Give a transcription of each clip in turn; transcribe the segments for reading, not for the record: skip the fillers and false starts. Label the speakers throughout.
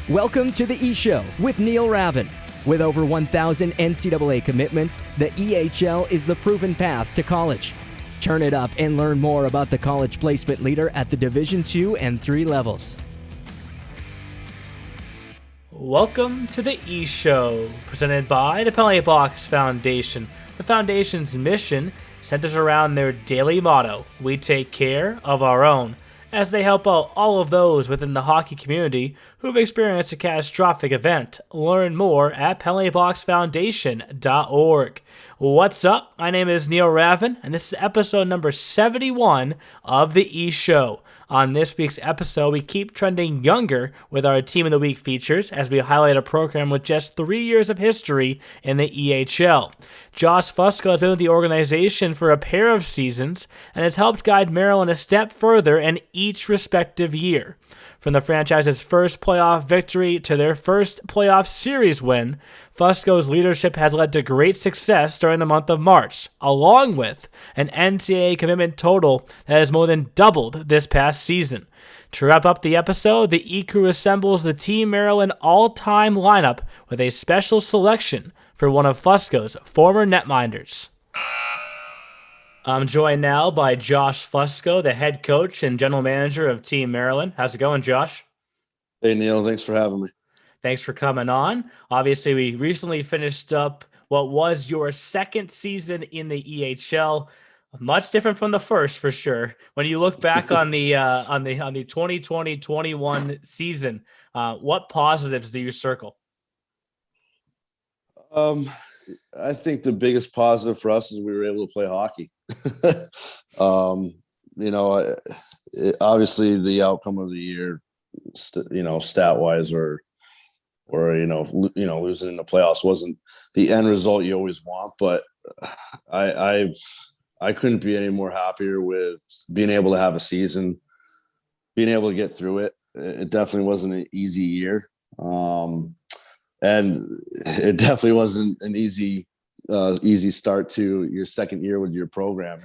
Speaker 1: Welcome to the E-Show with Neil Ravin. With over 1,000 NCAA commitments, the EHL is the proven path to college. Turn it up and learn more about the college placement leader at the Division II and III levels.
Speaker 2: Welcome to the E-Show, presented by the Penalty Box Foundation. The Foundation's mission centers around their daily motto, "We take care of our own," as they help out all of those within the hockey community who've experienced a catastrophic event. Learn more at penaltyboxfoundation.org. What's up? My name is Neil Ravin, and this is episode number 71 of the E-Show. On this week's episode, we keep trending younger with our Team of the Week features as we highlight a program with just 3 years of history in the EHL. Josh Fusco has been with the organization for a pair of seasons and has helped guide Maryland a step further in each respective year. From the franchise's first playoff victory to their first playoff series win, Fusco's leadership has led to great success during the month of March, along with an NCAA commitment total that has more than doubled this past season. To wrap up the episode, the E-Crew assembles the Team Maryland all-time lineup with a special selection for one of Fusco's former netminders. I'm joined now by Josh Fusco, the head coach and general manager of Team Maryland. How's it going, Josh?
Speaker 3: Hey, Neil. Thanks for having me.
Speaker 2: Thanks for coming on. Obviously, we recently finished up what was your second season in the EHL. Much different from the first, for sure. When you look back on the 2020-21 season, what positives do you circle?
Speaker 3: I think the biggest positive for us is we were able to play hockey. Obviously the outcome of the year, stat wise or losing in the playoffs wasn't the end result you always want, but I couldn't be any more happier with being able to have a season, being able to get through it. It definitely wasn't an easy year. And it definitely wasn't an easy start to your second year with your program.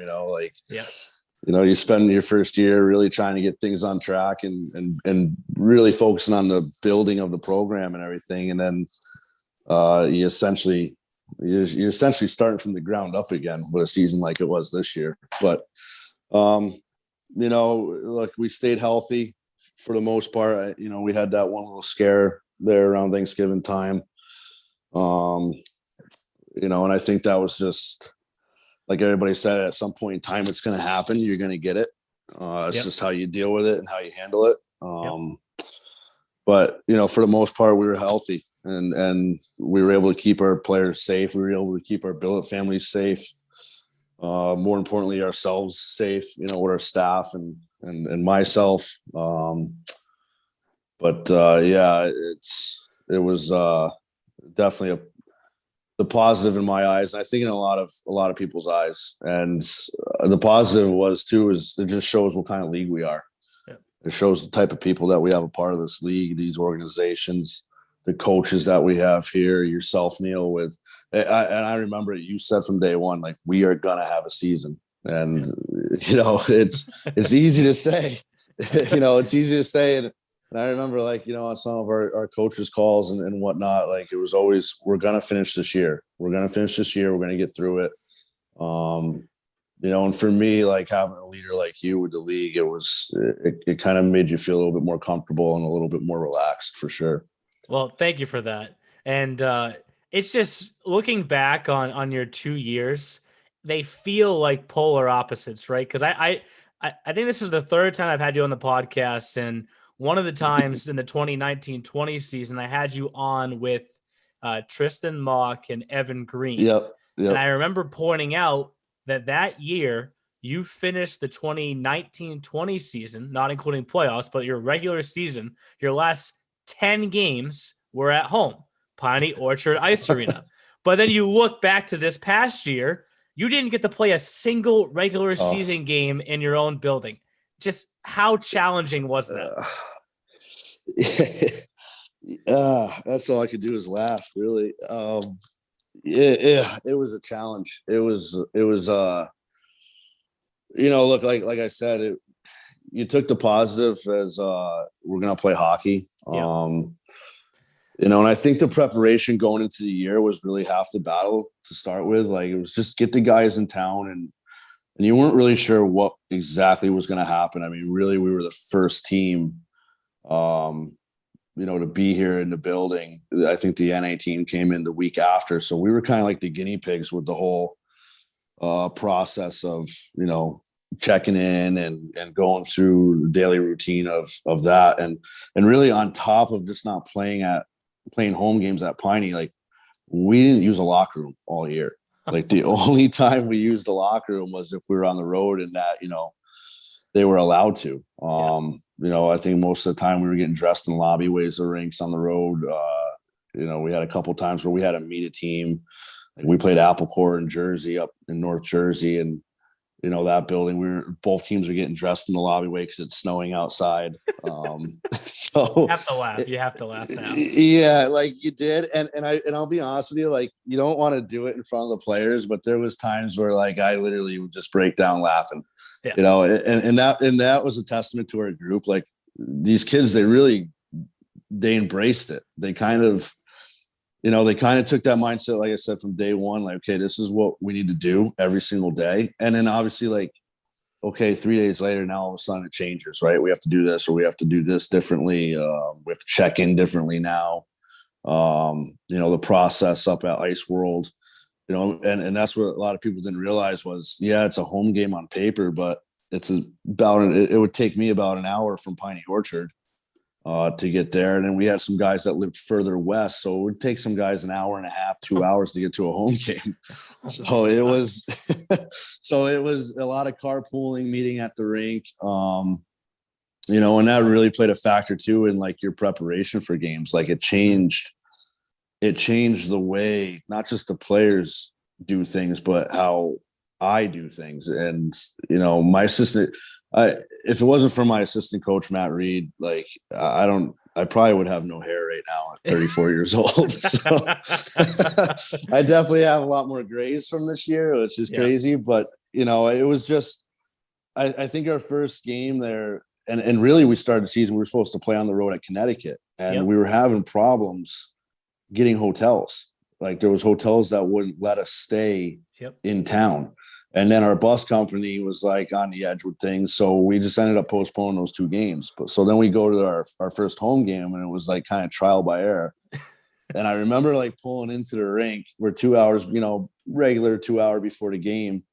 Speaker 3: You spend your first year really trying to get things on track and really focusing on the building of the program and everything. And then you're essentially starting from the ground up again with a season like it was this year. But, look, we stayed healthy for the most part. We had that one little scare there around Thanksgiving time. And I think that was just like everybody said, at some point in time, it's going to happen. You're going to get it. It's just how you deal with it and how you handle it. But, for the most part, we were healthy and we were able to keep our players safe. We were able to keep our billet families safe. More importantly, ourselves safe, with our staff and myself. It was definitely the positive in my eyes. And I think in a lot of people's eyes. And the positive is it just shows what kind of league we are. Yeah. It shows the type of people that we have a part of this league, these organizations, the coaches that we have here, yourself, Neil, I remember you said from day one, like, we are going to have a season. And, it's easy to say, it's easy to say. And I remember, on some of our coaches' calls and whatnot, it was always, we're going to finish this year. We're going to finish this year. We're going to get through it. And for me, having a leader like you with the league, it kind of made you feel a little bit more comfortable and a little bit more relaxed, for sure.
Speaker 2: Well, thank you for that. And it's just looking back on your 2 years, they feel like polar opposites, right? Because I think this is the third time I've had you on the podcast, and one of the times in the 2019-20 season, I had you on with Tristan Mock and Evan Green.
Speaker 3: Yep.
Speaker 2: And I remember pointing out that year you finished the 2019-20 season, not including playoffs, but your regular season, your last 10 games were at home, Piney Orchard Ice Arena. But then you look back to this past year, you didn't get to play a single regular season game in your own building. Just how challenging was that?
Speaker 3: That's all I could do is laugh, really. It was a challenge. It was look, like I said, you took the positive as we're going to play hockey. And I think the preparation going into the year was really half the battle to start with. Like, it was just get the guys in town, and you weren't really sure what exactly was going to happen. I mean, really, we were the first team, to be here in the building. I think the NA team came in the week after. So we were kind of like the guinea pigs with the whole process of, checking in and going through the daily routine of that. And really, on top of just not playing home games at Piney, like, we didn't use a locker room all year. Like, the only time we used the locker room was if we were on the road, and that, they were allowed to. I think most of the time we were getting dressed in lobbyways or rinks on the road. We had a couple times where we had to meet a team. Like, we played Apple Core in Jersey, up in North Jersey, and that building, both teams are getting dressed in the lobbyway because it's snowing outside. So
Speaker 2: you have to laugh. You have to laugh now.
Speaker 3: Yeah, like, you did, and I'll be honest with you, like, you don't want to do it in front of the players, but there was times where, like, I literally would just break down laughing. Yeah. And that was a testament to our group. Like, these kids, they embraced it. They kind of took that mindset, like I said, from day one, like, okay, this is what we need to do every single day. And then obviously, like, okay, 3 days later, now all of a sudden it changes, right? We have to do this, or we have to do this differently. We have to check in differently now. The process up at Ice World, and that's what a lot of people didn't realize was, yeah, it's a home game on paper, but it would take me about an hour from Piney Orchard to get there. And then we had some guys that lived further west, so it would take some guys an hour and a half, 2 hours to get to a home game. So it was a lot of carpooling, meeting at the rink, and that really played a factor too in, like, your preparation for games. Like, it changed the way not just the players do things, but how I do things. And my assistant, if it wasn't for my assistant coach, Matt Reed, like, I probably would have no hair right now at 34 years old. So I definitely have a lot more grays from this year, which is crazy. But, it was just, I think our first game there, and really we started the season, we were supposed to play on the road at Connecticut, and we were having problems getting hotels. Like, there was hotels that wouldn't let us stay in town. And then our bus company was, like, on the edge with things. So we just ended up postponing those 2 games. But so then we go to our first home game, and it was, like, kind of trial by error. And I remember, like, pulling into the rink. We're 2 hours, regular 2 hour before the game.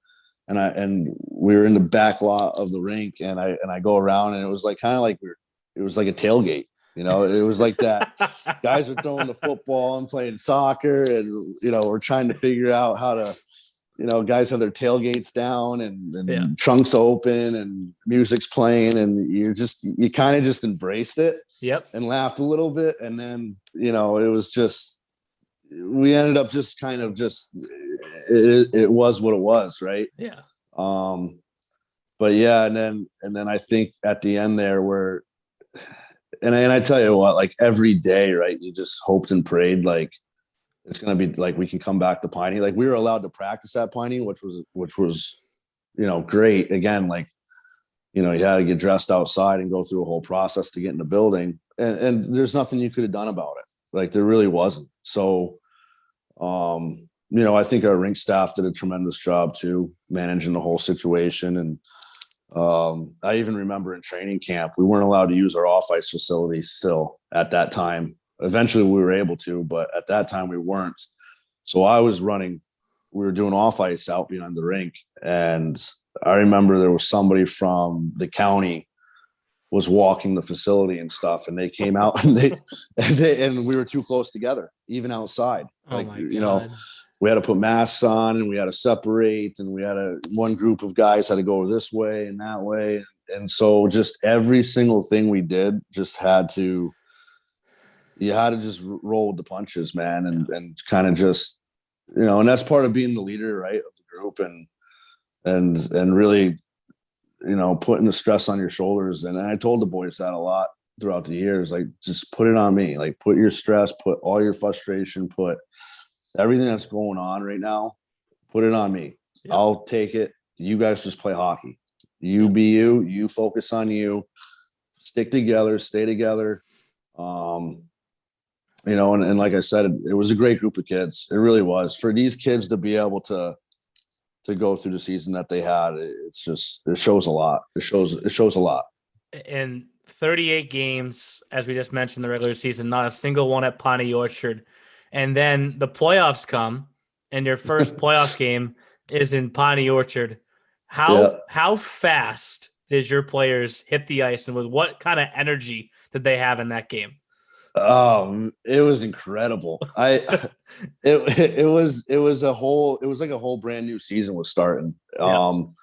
Speaker 3: And we were in the back lot of the rink, and I go around, and it was, like, kind of like it was like a tailgate. It was like that. Guys are throwing the football and playing soccer, and, we're trying to figure out how to, guys have their tailgates down and trunks open and music's playing, and you kind of just embraced it and laughed a little bit. And then, it was just, we ended up just kind of just, it was what it was. Right.
Speaker 2: Yeah.
Speaker 3: But yeah. And then I think at the end there and I tell you what, like, every day, right, you just hoped and prayed, like, it's going to be like, we can come back to Piney. Like, we were allowed to practice at Piney, which was, great. Again, like, you had to get dressed outside and go through a whole process to get in the building. And there's nothing you could have done about it. Like, there really wasn't. So, I think our rink staff did a tremendous job too, managing the whole situation. And I even remember in training camp, we weren't allowed to use our off-ice facilities still at that time. Eventually we were able to, but at that time we weren't. So we were doing off-ice out behind the rink. And I remember there was somebody from the county was walking the facility and stuff, and they came out and and we were too close together, even outside.
Speaker 2: Oh, my God.
Speaker 3: We had to put masks on, and we had to separate, and we had one group of guys had to go this way and that way. And so just every single thing we did just you had to just roll with the punches, man. And kind of just, and that's part of being the leader, right, of the group, and really, putting the stress on your shoulders. And I told the boys that a lot throughout the years, like, just put it on me, like, put your stress, put all your frustration, put everything that's going on right now, put it on me. Yeah. I'll take it. You guys just play hockey. You be you focus on you, stick together, stay together. and like I said, it was a great group of kids. It really was. For these kids to be able to go through the season that they had, it shows a lot. It shows a lot.
Speaker 2: In 38 games, as we just mentioned, the regular season, not a single one at Pawnee Orchard. And then the playoffs come, and your first playoff game is in Pawnee Orchard. How fast did your players hit the ice, and with what kind of energy did they have in that game?
Speaker 3: It was incredible. It was like a whole brand new season was starting. And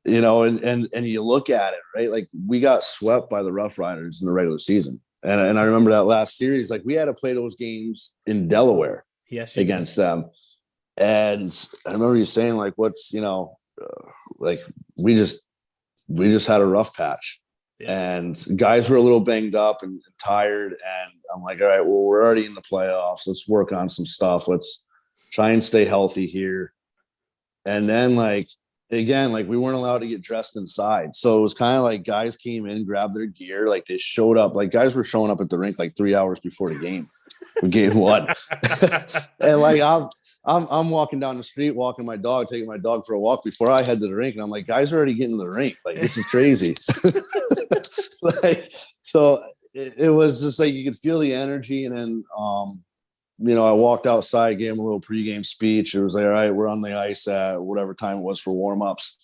Speaker 3: you look at it, right? Like, we got swept by the Rough Riders in the regular season. And I remember that last series, like, we had to play those games in Delaware against them. And I remember you saying, like, like, we just had a rough patch. And guys were a little banged up and tired. And I'm like, all right, well, we're already in the playoffs. Let's work on some stuff. Let's try and stay healthy here. And then, like, again, like, we weren't allowed to get dressed inside. So it was kind of like guys came in, grabbed their gear. Like, they showed up, like, guys were showing up at the rink like 3 hours before the game, game one. And like, I'm walking down the street, walking my dog, taking my dog for a walk before I head to the rink. And I'm like, guys are already getting to the rink. Like, this is crazy. Like, so it was just like, you could feel the energy. And then, I walked outside, gave him a little pregame speech. It was like, all right, we're on the ice at whatever time it was for warmups.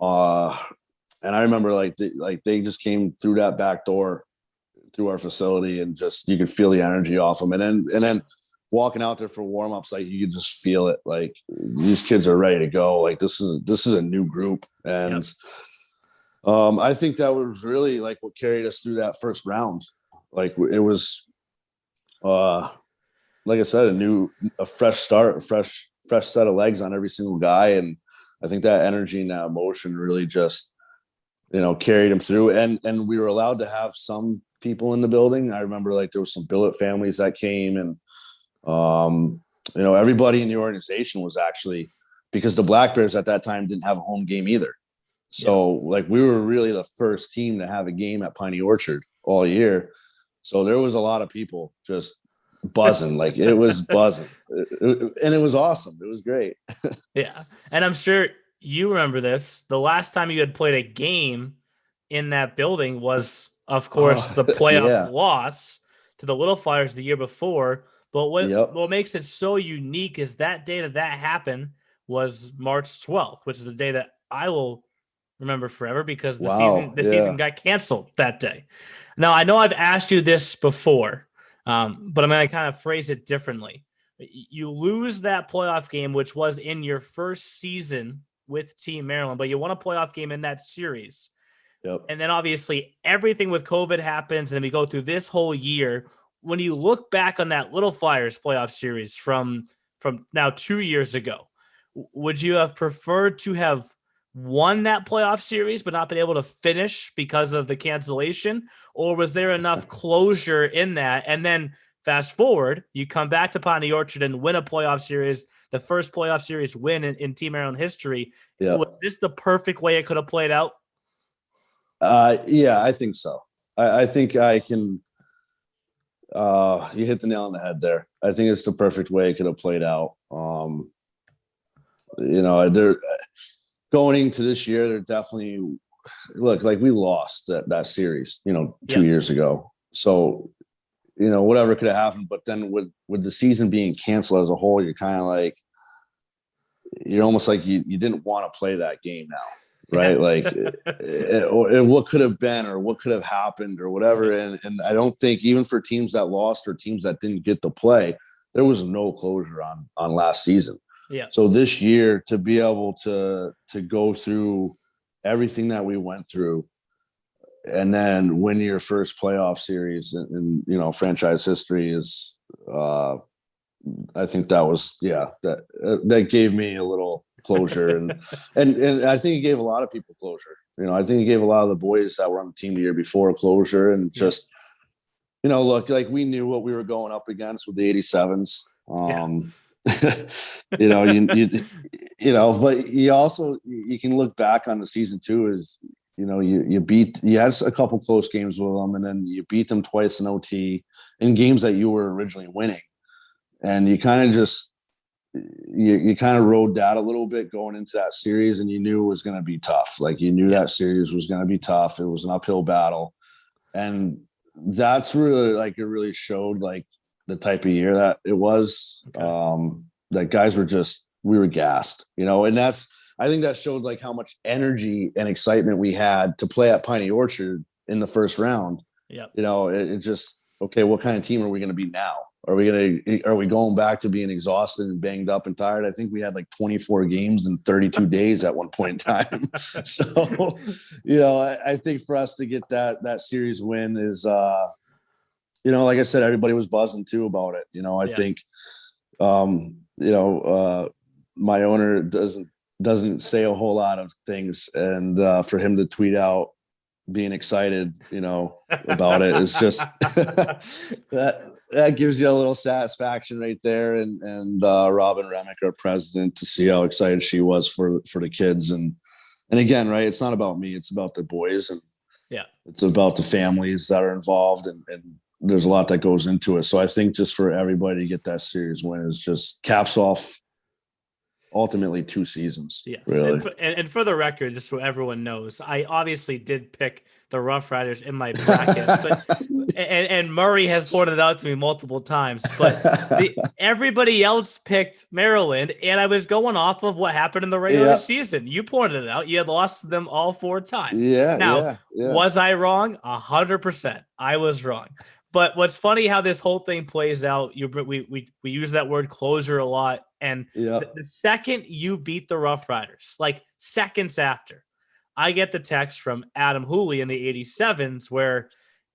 Speaker 3: And I remember they just came through that back door through our facility, and just, you could feel the energy off them. And then walking out there for warmups, like, you could just feel it. Like, these kids are ready to go. Like, this is a new group. And I think that was really like what carried us through that first round. Like, it was, like I said, a fresh start, a fresh set of legs on every single guy. And I think that energy and that emotion really just, carried him through. And we were allowed to have some people in the building. I remember, like, there was some billet families that came, and, everybody in the organization was actually, because the Black Bears at that time didn't have a home game either. So like, we were really the first team to have a game at Piney Orchard all year. So there was a lot of people just buzzing. Like, it was buzzing. And it was awesome. It was great.
Speaker 2: Yeah. And I'm sure you remember this. The last time you had played a game in that building was, of course, the playoff loss to the Little Flyers the year before. But what makes it so unique is that day that happened was March 12th, which is the day that I will remember forever, because the season got canceled that day. Now, I know I've asked you this before, but I'm going to kind of phrase it differently. You lose that playoff game, which was in your first season with Team Maryland, but you won a playoff game in that series. And then obviously everything with COVID happens, and then we go through this whole year. When you look back on that Little Flyers playoff series from now 2 years ago, would you have preferred to have won that playoff series but not been able to finish because of the cancellation? Or was there enough closure in that? And then fast forward, you come back to Pawnee Orchard and win a playoff series, the first playoff series win in Team Maryland history. Was this the perfect way it could have played out?
Speaker 3: Yeah, I think so. I think I can. You hit the nail on the head there. I think it's the perfect way it could have played out. They're going into this year. They're definitely like we lost that series, 2 years ago. So, whatever could have happened. But then with the season being canceled as a whole, you're kind of like, you're almost like you didn't want to play that game now. Right. Like what could have been, or what could have happened, or whatever. And I don't think, even for teams that lost or teams that didn't get to play, there was no closure on last season.
Speaker 2: Yeah.
Speaker 3: So this year, to be able to go through everything that we went through, and then win your first playoff series in franchise history is, I think that was, that gave me a little closure, and I think it gave a lot of people closure. I think it gave a lot of the boys that were on the team the year before closure, and just, look, like, we knew what we were going up against with the 87s. But you also, you can look back on the season too, is, you had a couple close games with them, and then you beat them twice in OT, in games that you were originally winning. And you kind of just, you kind of rode that a little bit going into that series, and you knew it was going to be tough. Like you knew that series was going to be tough. It was an uphill battle. And that's really like, it really showed like the type of year that it was. That guys were we were gassed, you know, and I think that showed like how much energy and excitement we had to play at Piney Orchard in the first round.
Speaker 2: Yeah.
Speaker 3: You know, it just, okay, what kind of team are we going to be now? Are we going back to being exhausted and banged up and tired? I think we had like 24 games in 32 days at one point in time. So, you know, I think for us to get that series win is, you know, like I said, everybody was buzzing too about it. You know, I think, you know, my owner doesn't say a whole lot of things, and for him to tweet out being excited, you know, about it is just that gives you a little satisfaction right there. And Robin Remick, our president, to see how excited she was for the kids. And again, right, it's not about me, it's about the boys, and it's about the families that are involved, and there's a lot that goes into it. So I think just for everybody to get that series win is just caps off ultimately 2 seasons.
Speaker 2: Yes.
Speaker 3: Really.
Speaker 2: And for the record, just so everyone knows, I obviously did pick the Rough Riders in my bracket, but and Murray has pointed it out to me multiple times, but everybody else picked Maryland, and I was going off of what happened in the regular season. You pointed it out. You had lost them all 4 times. Was I wrong? 100%. I was wrong. But what's funny how this whole thing plays out, we use that word closure a lot. And the second you beat the Rough Riders, like seconds after, I get the text from Adam Hooley in the 87s where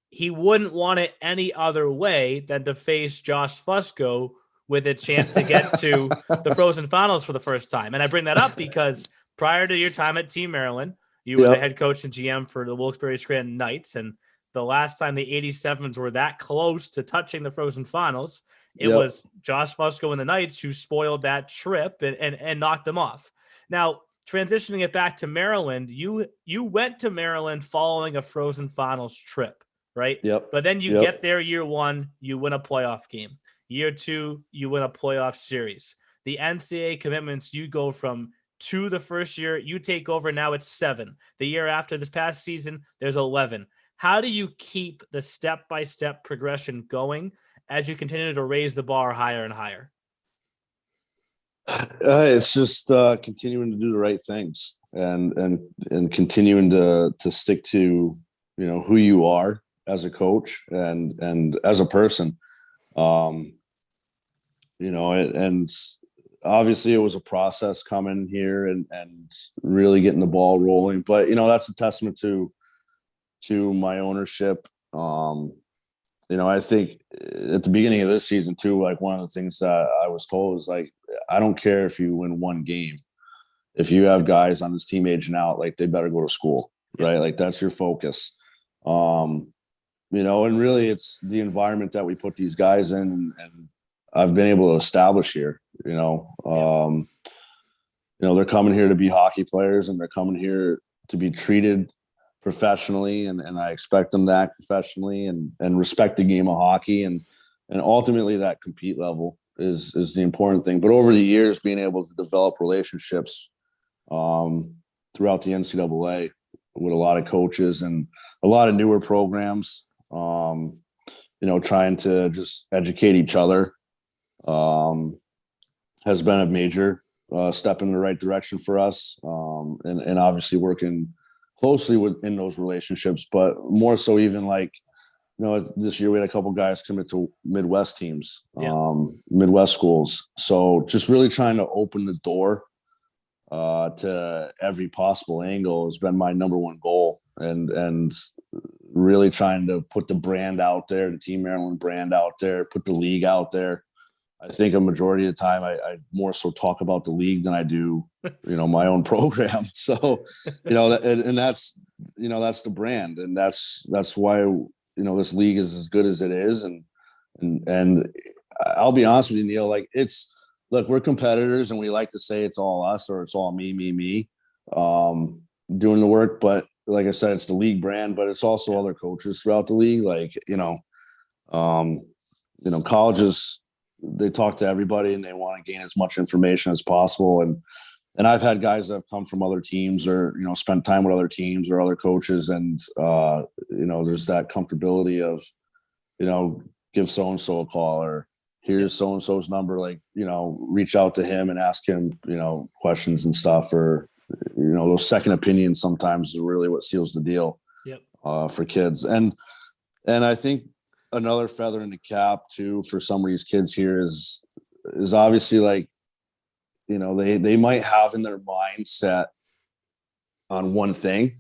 Speaker 2: he wouldn't want it any other way than to face Josh Fusco with a chance to get to the Frozen Finals for the first time. And I bring that up because prior to your time at Team Maryland, you were the head coach and GM for the Wilkes-Barre Scranton Knights, and the last time the 87s were that close to touching the Frozen Finals, it was Josh Fusco and the Knights who spoiled that trip and knocked them off. Now, transitioning it back to Maryland, you went to Maryland following a Frozen Finals trip, right? But then you get there year 1, you win a playoff game. Year 2, you win a playoff series. The NCAA commitments, you go from 2 the first year, you take over, now it's 7. The year after, this past season, there's 11. How do you keep the step-by-step progression going as you continue to raise the bar higher and higher?
Speaker 3: It's just continuing to do the right things and continuing to stick to, you know, who you are as a coach and as a person. You know, and obviously it was a process coming here and really getting the ball rolling. But, you know, that's a testament to my ownership. You know, I think at the beginning of this season too, like one of the things that I was told was like, I don't care if you win 1 game. If you have guys on this team aging out, like they better go to school, right? Like that's your focus. You know, and really it's the environment that we put these guys in, and I've been able to establish here, you know, they're coming here to be hockey players, and they're coming here to be treated professionally, and I expect them to act professionally and respect the game of hockey, and ultimately that compete level is the important thing. But over the years, being able to develop relationships throughout the NCAA with a lot of coaches and a lot of newer programs, you know, trying to just educate each other has been a major step in the right direction for us, and obviously working closely in those relationships, but more so even like, you know, this year we had a couple guys commit to Midwest teams, Midwest schools. So just really trying to open the door to every possible angle has been my number one goal, and really trying to put the brand out there, the Team Maryland brand out there, put the league out there. I think a majority of the time I more so talk about the league than I do, you know, my own program. So, you know, and that's, you know, that's the brand, and that's why, you know, this league is as good as it is. And I'll be honest with you, Neil, like look, we're competitors and we like to say it's all us or it's all me, doing the work. But like I said, it's the league brand, but it's also other coaches throughout the league. Like, you know, colleges, they talk to everybody and they want to gain as much information as possible. And I've had guys that have come from other teams or, spent time with other teams or other coaches. And, there's that comfortability of, give so-and-so a call, or here's so-and-so's number, reach out to him and ask him, questions and stuff, or, those second opinions sometimes is really what seals the deal for kids. And I think another feather in the cap too, for some of these kids here is obviously they might have in their mindset on one thing,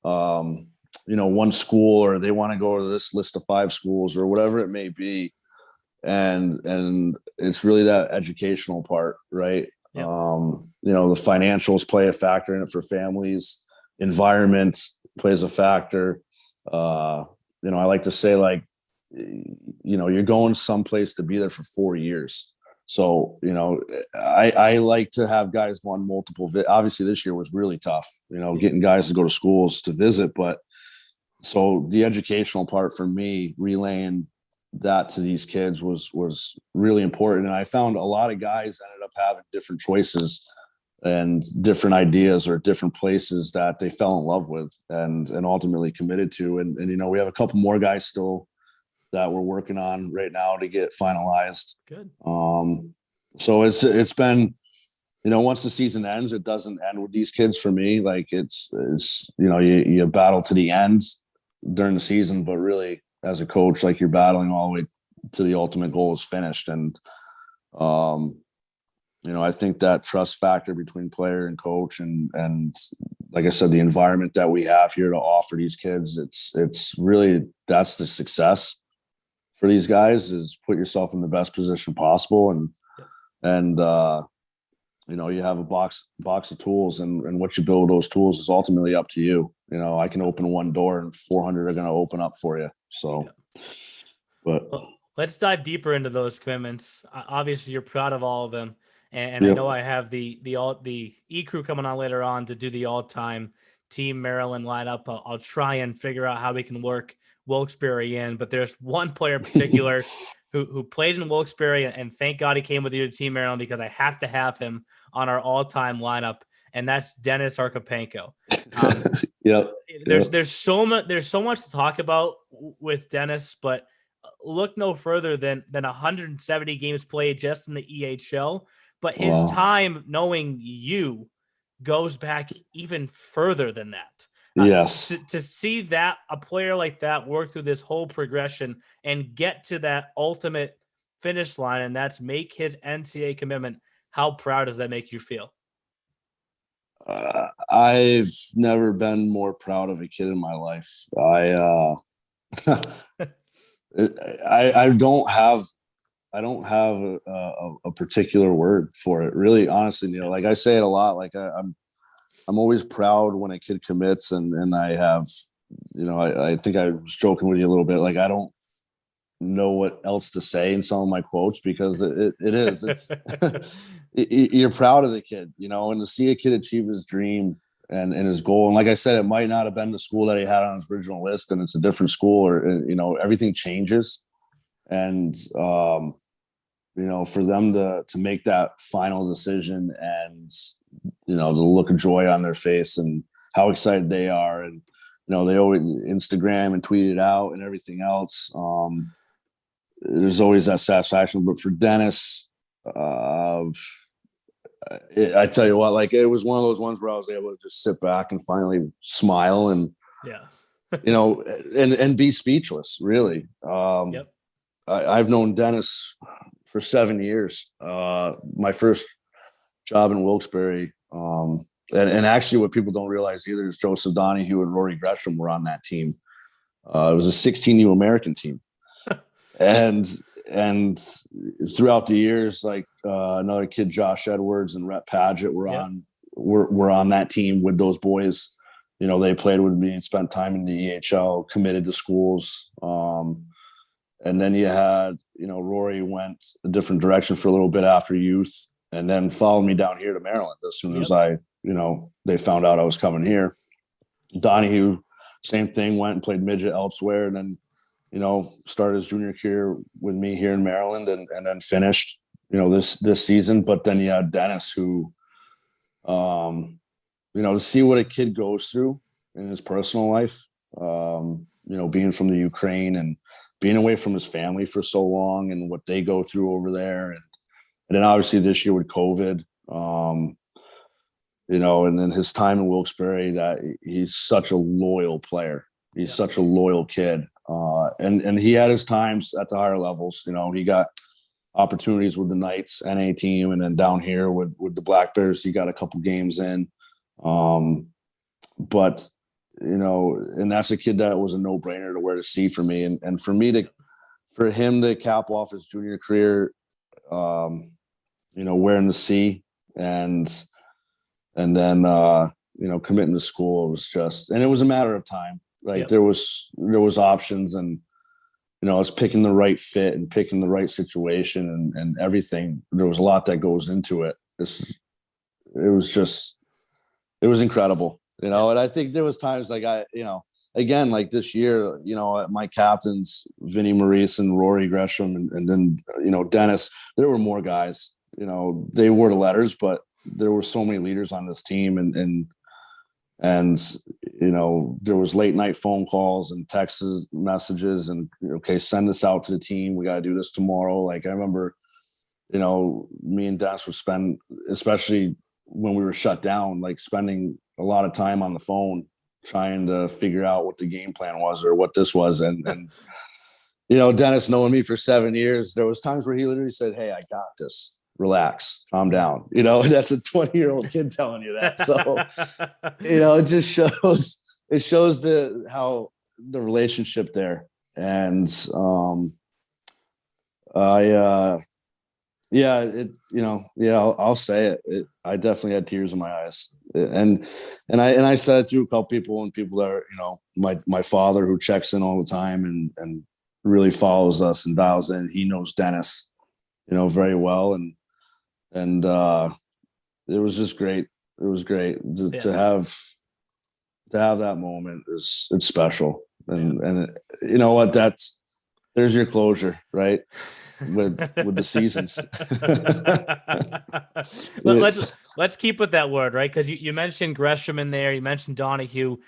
Speaker 3: one school, or they want to go to this list of 5 schools or whatever it may be. And it's really that educational part, right?
Speaker 2: Yep.
Speaker 3: The financials play a factor in it for families. Environment plays a factor. I like to say, you're going someplace to be there for 4 years. So, I like to have guys go on multiple. Obviously, this year was really tough, getting guys to go to schools to visit. But so the educational part for me, relaying that to these kids was really important. And I found a lot of guys ended up having different choices and different ideas or different places that they fell in love with and ultimately committed to. And we have a couple more guys still that we're working on right now to get finalized.
Speaker 2: Good.
Speaker 3: So it's been, once the season ends, it doesn't end with these kids for me. It's you battle to the end during the season, but really as a coach, you're battling all the way to the ultimate goal is finished. And, I think that trust factor between player and coach and like I said, the environment that we have here to offer these kids, it's really, that's the success for these guys, is put yourself in the best position possible. And you have a box of tools, and what you build with those tools is ultimately up to you. I can open one door and 400 are going to open up for you. So, but
Speaker 2: well, let's dive deeper into those commitments. Obviously you're proud of all of them. And I know I have the E crew coming on later on to do the all-time Team Maryland lineup. I'll try and figure out how we can work Wilkes-Barre in, but there's one player in particular who played in Wilkes-Barre, and thank God he came with you to Team Maryland, because I have to have him on our all-time lineup, and that's Dennis Arkapenko. There's so much to talk about with Dennis, but look no further than 170 games played just in the EHL. But his time knowing you goes back even further than that.
Speaker 3: Yes.
Speaker 2: To see that a player like that work through this whole progression and get to that ultimate finish line, and that's make his NCAA commitment. How proud does that make you feel?
Speaker 3: I've never been more proud of a kid in my life. I don't have a particular word for it, really, honestly, Neil. I say it a lot. I'm always proud when a kid commits, and I have, I think I was joking with you a little bit. I don't know what else to say in some of my quotes, because it's you're proud of the kid, and to see a kid achieve his dream and his goal. And like I said, it might not have been the school that he had on his original list, and it's a different school, or, everything changes. And, for them to make that final decision, and, the look of joy on their face and how excited they are. And, they always Instagram and tweet it out and everything else. There's always that satisfaction. But for Dennis, I tell you what, it was one of those ones where I was able to just sit back and finally smile and, and be speechless, really. I've known Dennis for 7 years. My first job in Wilkes-Barre, and actually what people don't realize either is Joseph Donahue and Rory Gresham were on that team. It was a 16U American team. And throughout the years, another kid, Josh Edwards and Rhett Paget were on that team with those boys. They played with me and spent time in the EHL, committed to schools. And then you had, Rory went a different direction for a little bit after youth, and then followed me down here to Maryland as soon as they found out I was coming here. Donahue, same thing, went and played midget elsewhere. And then, started his junior career with me here in Maryland and then finished, this season. But then you had Dennis who, to see what a kid goes through in his personal life, being from the Ukraine and being away from his family for so long and what they go through over there. And then obviously this year with COVID, and then his time in Wilkes-Barre, that he's such a loyal player. He's such a loyal kid. And he had his times at the higher levels. He got opportunities with the Knights NA team, and then down here with the Black Bears, he got a couple games in. But and that's a kid that was a no-brainer to wear the C for me. And for him to cap off his junior career, wearing the C and then committing to school, was just, and it was a matter of time. Right. Yep. There was options, and it's picking the right fit and picking the right situation and everything. There was a lot that goes into it. It was incredible, and I think there was times like again, like this year, my captains, Vinny Maurice and Rory Gresham, and then, Dennis, there were more guys, they wore the letters, but there were so many leaders on this team, and there was late night phone calls and text messages and, okay, send this out to the team. We got to do this tomorrow. Like I remember, me and Dennis would spend, especially when we were shut down, like spending a lot of time on the phone trying to figure out what the game plan was or what this was. And Dennis, knowing me for 7 years, there was times where he literally said, "Hey, I got this. Relax, calm down." That's a 20-year-old kid telling you that. So, it just shows how the relationship there. And I'll say it. I definitely had tears in my eyes, and I said it to a couple people, and people that are, my father, who checks in all the time and really follows us and dials in. He knows Dennis, very well, and it was just great. It was great to have that moment. It's special, and you know what? There's your closure, right? With the seasons.
Speaker 2: let's keep with that word, right? Because you mentioned Gresham in there, you mentioned Donahue,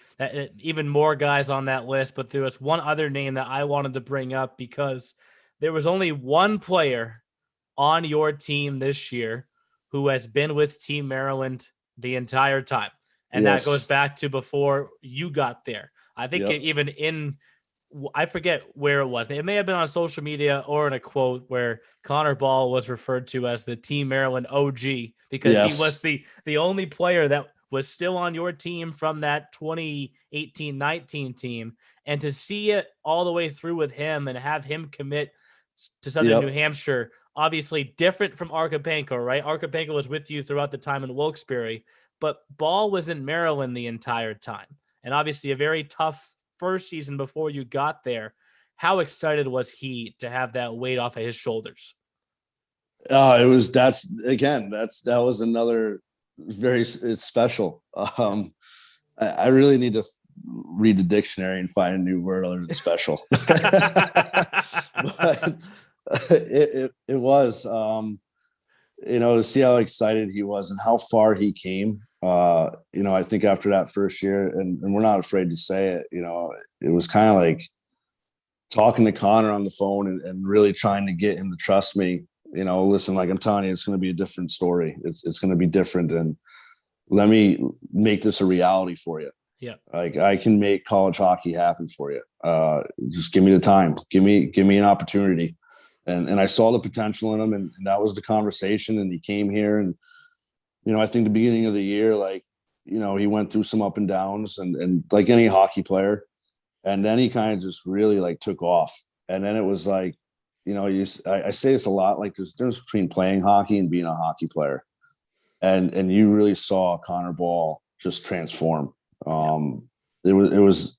Speaker 2: even more guys on that list, but there was one other name that I wanted to bring up, because there was only one player on your team this year who has been with Team Maryland the entire time. And that goes back to before you got there. I think I forget where it was. It may have been on social media or in a quote where Connor Ball was referred to as the Team Maryland OG, because he was the only player that was still on your team from that 2018-19 team. And to see it all the way through with him and have him commit to Southern New Hampshire, obviously different from Arkapenko, right? Arkapenko was with you throughout the time in Wilkes-Barre, but Ball was in Maryland the entire time. And obviously a very tough first season before you got there. How excited was he to have that weight off of his shoulders?
Speaker 3: That was another it's special. I really need to read the dictionary and find a new word other than special. But it was, to see how excited he was and how far he came. I think after that first year, and we're not afraid to say it, it was kind of like talking to Connor on the phone and really trying to get him to trust me. Listen, like I'm telling you, it's going to be a different story. It's going to be different, and let me make this a reality for you.
Speaker 2: Yeah,
Speaker 3: like I can make college hockey happen for you. Just give me the time. Give me an opportunity. And I saw the potential in him, and that was the conversation. And he came here, and I think the beginning of the year, he went through some up and downs, and like any hockey player, and then he kind of just really took off. And then it was like, I say this a lot, like there's a difference between playing hockey and being a hockey player, and you really saw Connor Ball just transform. It was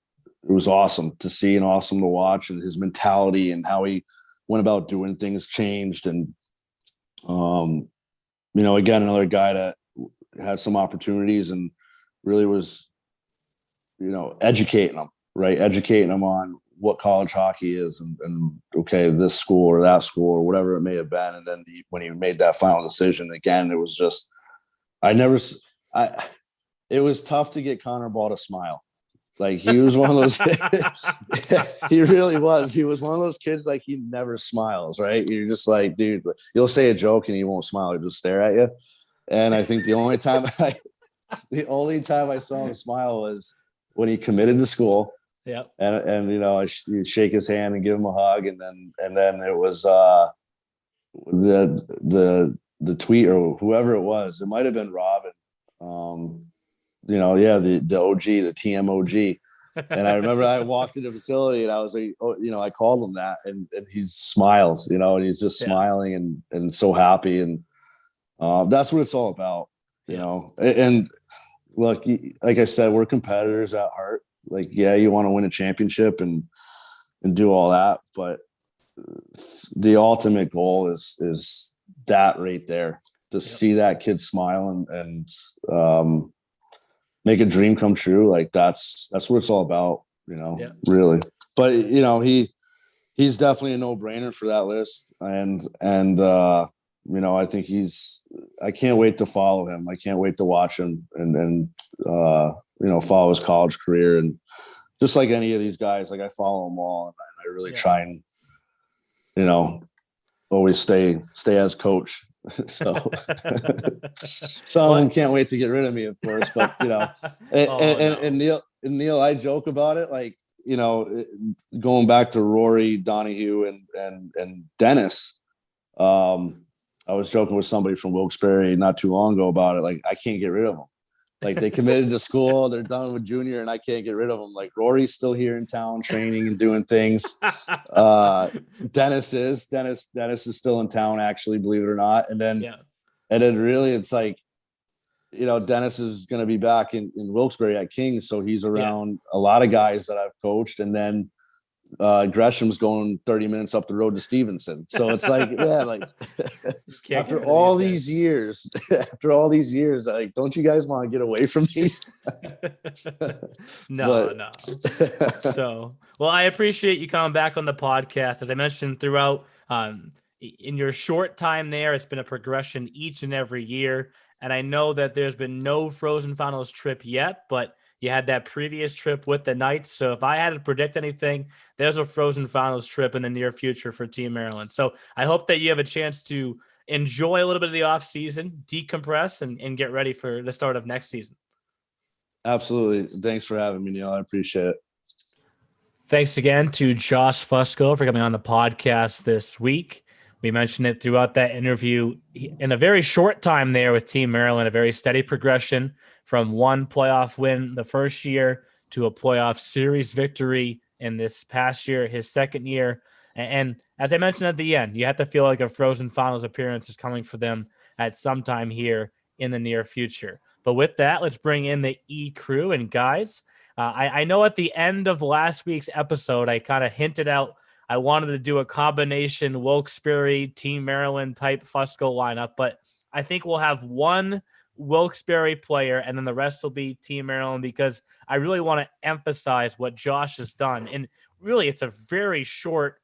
Speaker 3: awesome to see and awesome to watch, and his mentality and how he went about doing things changed. And again, another guy that had some opportunities and really was educating them on what college hockey is, and okay, this school or that school or whatever it may have been. And then when he made that final decision again, it was just, it was tough to get Connor Ball to smile. Like, he was one of those, he really was. He was one of those kids, like, he never smiles, right? You're just like, dude, you'll say a joke and he won't smile. He'll just stare at you. And I think the only time I saw him smile was when he committed to school.
Speaker 2: Yeah.
Speaker 3: And you shake his hand and give him a hug. And then it was the tweet or whoever it was. It might've been Robin. The OG, the TMOG. And I remember I walked into the facility and I was like, I called him that, and he smiles, and he's just smiling and so happy. And that's what it's all about, and look, like I said, we're competitors at heart. Like, yeah, you want to win a championship and do all that, but the ultimate goal is that right there, to see that kid smile and make a dream come true. Like, that's what it's all about, really. But he's definitely a no-brainer for that list. And I think I can't wait to follow him. I can't wait to watch him and follow his college career. And just like any of these guys, like, I follow them all, and I really try and, always stay as coach. So some of them can't wait to get rid of me, of course, but and Neil, I joke about it, like, going back to Rory, Donahue, and Dennis. I was joking with somebody from Wilkes-Barre not too long ago about it. Like, I can't get rid of them. Like, they committed to school, they're done with junior, and I can't get rid of them. Like, Rory's still here in town training and doing things. Dennis is still in town, actually, believe it or not. And then really, it's like, Dennis is going to be back in Wilkes-Barre at Kings, so he's around a lot of guys that I've coached. And then Gresham's going 30 minutes up the road to Stevenson. So it's like, after all these years, like, don't you guys want to get away from me?
Speaker 2: No. So, well, I appreciate you coming back on the podcast. As I mentioned throughout, in your short time there, it's been a progression each and every year. And I know that there's been no Frozen Finals trip yet, but you had that previous trip with the Knights. So if I had to predict anything, there's a Frozen Finals trip in the near future for Team Maryland. So I hope that you have a chance to enjoy a little bit of the off season, decompress, and get ready for the start of next season.
Speaker 3: Absolutely. Thanks for having me, Neil. I appreciate it.
Speaker 2: Thanks again to Josh Fusco for coming on the podcast this week. We mentioned it throughout that interview. In a very short time there with Team Maryland, a very steady progression from one playoff win the first year to a playoff series victory in this past year, his second year. And as I mentioned at the end, you have to feel like a Frozen Finals appearance is coming for them at some time here in the near future. But with that, let's bring in the E crew. And guys, I know at the end of last week's episode, I kind of hinted out I wanted to do a combination Wilkes-Barre, Team Maryland type Fusco lineup, but I think we'll have one Wilkes-Barre player and then the rest will be Team Maryland, because I really want to emphasize what Josh has done. And really, it's a very short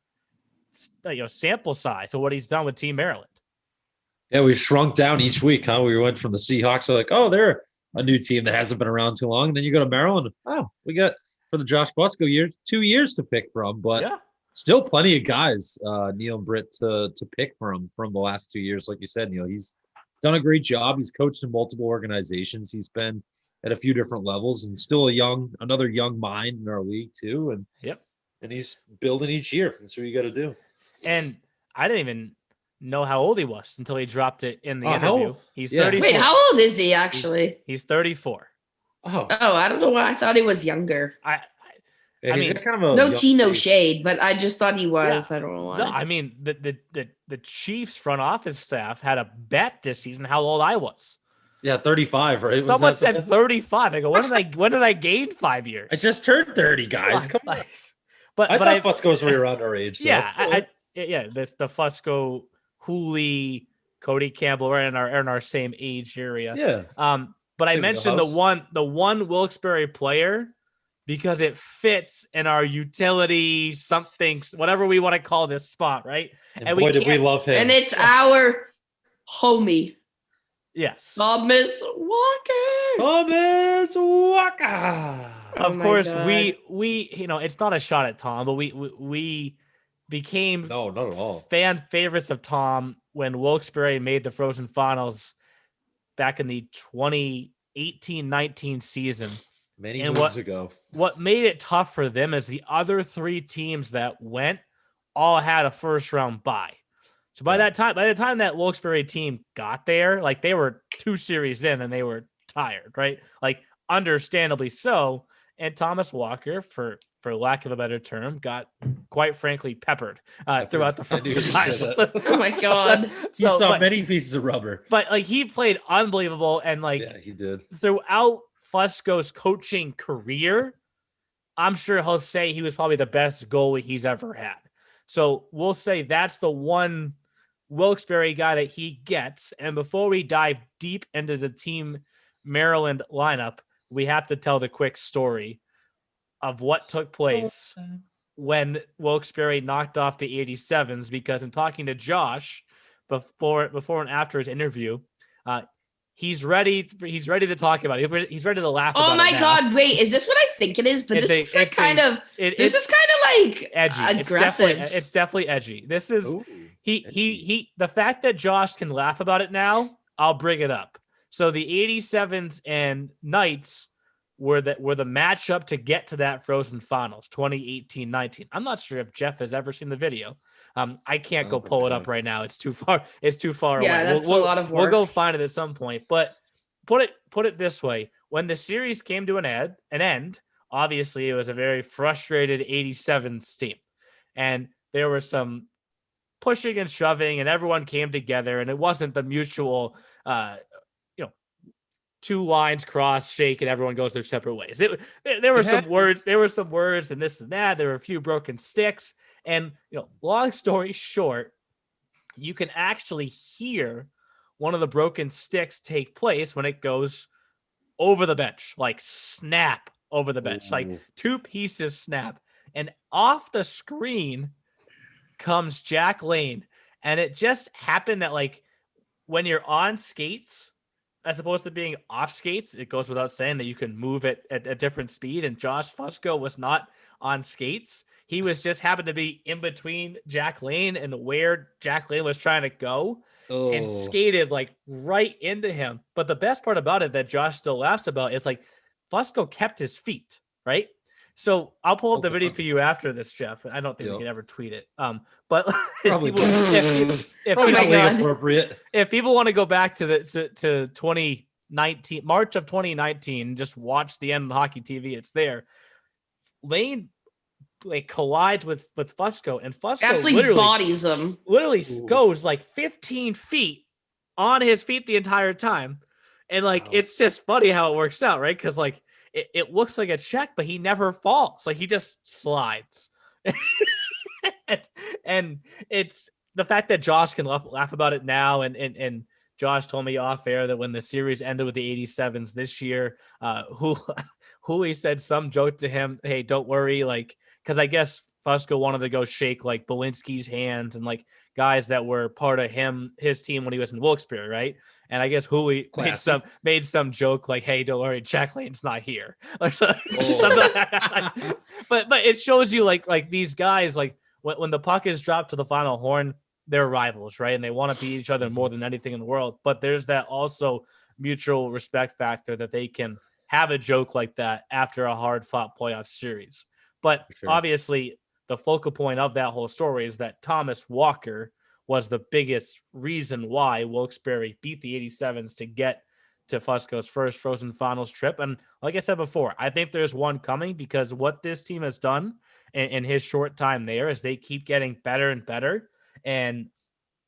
Speaker 2: sample size of what he's done with Team Maryland.
Speaker 4: Yeah, we shrunk down each week, huh? We went from the Seahawks, we're like, oh, they're a new team that hasn't been around too long. And then you go to Maryland, oh, we got, for the Josh Fusco year, 2 years to pick from. But still plenty of guys, Neil and Britt, to pick from the last 2 years. Like you said, Neil, he's done a great job. He's coached in multiple organizations. He's been at a few different levels, and still another young mind in our league too. And he's building each year. That's what you got to do.
Speaker 2: And I didn't even know how old he was until he dropped it in the interview. He's 34.
Speaker 5: Wait, how old is he actually?
Speaker 2: He's 34.
Speaker 5: Oh, I don't know why I thought he was younger.
Speaker 2: I
Speaker 4: mean, kind of a
Speaker 5: no tea, no shade, but I just thought he was. I don't know why.
Speaker 2: No, I mean, the Chiefs front office staff had a bet this season how old I was.
Speaker 4: Yeah, 35, right?
Speaker 2: Someone said 35. I go, when did I gain 5 years?
Speaker 4: I just turned 30, guys. Come on.
Speaker 2: But
Speaker 4: I thought Fusco's were around our age. So.
Speaker 2: Yeah, the Fusco, Hooley, Cody Campbell are in our same age area.
Speaker 4: Yeah.
Speaker 2: But I mentioned the one Wilkes-Barre player because it fits in our utility something, whatever we want to call this spot, right?
Speaker 4: And boy, did we love him.
Speaker 5: And it's our homie.
Speaker 2: Yes.
Speaker 5: Thomas Walker.
Speaker 2: Of course, we it's not a shot at Tom, but we became
Speaker 4: no, not at all,
Speaker 2: fan favorites of Tom when Wilkes-Barre made the Frozen Finals back in the 2018-19 season.
Speaker 4: Many moons ago.
Speaker 2: What made it tough for them is the other 3 teams that went all had a first round bye. So by the time that Wilkes-Barre team got there, like they were 2 series in and they were tired, right? Like understandably so. And Thomas Walker, for lack of a better term, got quite frankly peppered throughout the Frozen Finals.
Speaker 5: Oh my God.
Speaker 4: He saw many pieces of rubber.
Speaker 2: But like he played unbelievable, and like
Speaker 4: he did.
Speaker 2: Throughout Fusco's coaching career, I'm sure he'll say he was probably the best goalie he's ever had. So we'll say that's the one Wilkes-Barre guy that he gets. And before we dive deep into the Team Maryland lineup, we have to tell the quick story of what took place when Wilkes-Barre knocked off the 87s, because in talking to Josh before and after his interview, he's ready to talk about it. He's ready to laugh about it.
Speaker 5: Oh my God, wait, is this what I think it is? But this is kind of like
Speaker 2: edgy.
Speaker 5: Aggressive.
Speaker 2: It's definitely edgy. This is he the fact that Josh can laugh about it now, I'll bring it up. So the 87s and Knights were the matchup to get to that Frozen Finals 2018-19. I'm not sure if Jeff has ever seen the video. I can't go pull it up right now. It's too far. It's too far away.
Speaker 5: Yeah, that's a lot of work.
Speaker 2: We'll go find it at some point. But put it this way: when the series came to an end, obviously it was a very frustrated 87s team, and there were some pushing and shoving, and everyone came together, and it wasn't the mutual, 2 lines cross, shake, and everyone goes their separate ways. There were some words, and this and that. There were a few broken sticks, and long story short, you can actually hear one of the broken sticks take place when it goes over the bench, like snap over the bench, like 2 pieces snap, and off the screen comes Jack Lane, and it just happened that like when you're on skates, as opposed to being off skates, it goes without saying that you can move it at a different speed. And Josh Fusco was not on skates. He was just happened to be in between Jack Lane and where Jack Lane was trying to go and skated like right into him. But the best part about it that Josh still laughs about is like Fusco kept his feet, right? So I'll pull up the video for you after this, Jeff. I don't think we can ever tweet it. But
Speaker 4: probably
Speaker 2: appropriate. If people want to go back to 2019, March of 2019, just watch the end of hockey TV. It's there. Lane like collides with Fusco, and Fusco
Speaker 5: absolutely
Speaker 2: literally
Speaker 5: bodies him.
Speaker 2: Literally goes like 15 feet on his feet the entire time, and like it's just funny how it works out, right? Because like. It looks like a check, but he never falls. Like he just slides. And it's the fact that Josh can laugh about it now. And Josh told me off air that when the series ended with the 87s this year, Hooley said some joke to him. Hey, don't worry. Like, cause I guess Fusco wanted to go shake like Belinsky's hands and like guys that were part of his team when he was in Wilkes-Barre, right? And I guess Hooley made some joke like, "Hey, don't worry, Jack Lane's not here." Like, but it shows you like these guys like when the puck is dropped to the final horn, they're rivals, right? And they want to beat each other more than anything in the world. But there's that also mutual respect factor that they can have a joke like that after a hard-fought playoff series. But obviously, the focal point of that whole story is that Thomas Walker was the biggest reason why Wilkes-Barre beat the 87s to get to Fusco's first Frozen Finals trip. And like I said before, I think there's one coming because what this team has done in his short time there is they keep getting better and better. And,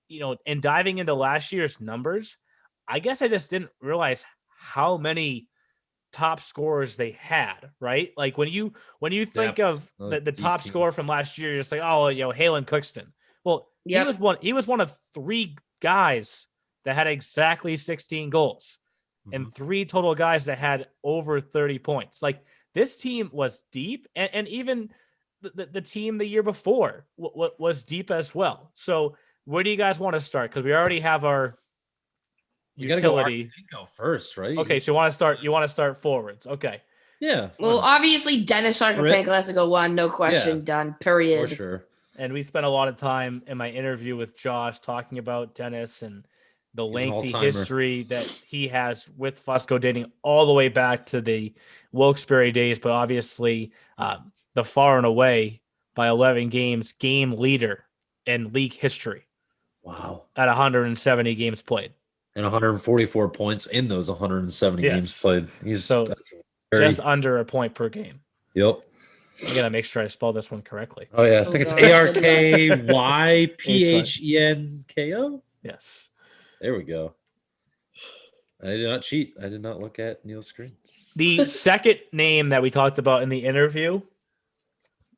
Speaker 2: in diving into last year's numbers, I guess I just didn't realize how many top scorers they had, right? Like when you think of the top scorer from last year, you're just like, Halen Cookston. Well, he was one of 3 guys that had exactly 16 goals and 3 total guys that had over 30 points. Like this team was deep, and even the team the year before was deep as well. So where do you guys want to start? Because we already have our utility.
Speaker 4: Go first, right?
Speaker 2: Okay, so you want to start forwards. Okay.
Speaker 4: Yeah.
Speaker 5: Well, obviously Dennis Arkapenko has to go one, no question, done. Period.
Speaker 4: For sure.
Speaker 2: And we spent a lot of time in my interview with Josh talking about Dennis and the lengthy history that he has with Fusco, dating all the way back to the Wilkes-Barre days, but obviously the far and away by 11 games game leader in league history.
Speaker 4: Wow.
Speaker 2: At 170 games played.
Speaker 4: And 144 points in those 170 games played. He's
Speaker 2: just under a point per game.
Speaker 4: Yep.
Speaker 2: I gotta make sure I spell this one correctly.
Speaker 4: Oh yeah, I think it's ARKYPHENKO.
Speaker 2: Yes.
Speaker 4: There we go. I did not cheat. I did not look at Neil's screen.
Speaker 2: The second name that we talked about in the interview,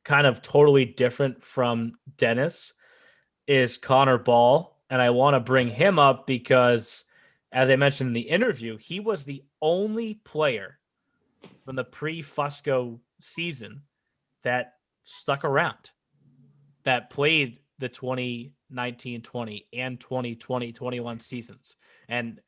Speaker 2: kind of totally different from Dennis, is Connor Ball. And I want to bring him up because, as I mentioned in the interview, he was the only player from the pre-Fusco season that stuck around, that played the 2019-20 and 2020-21 seasons. And,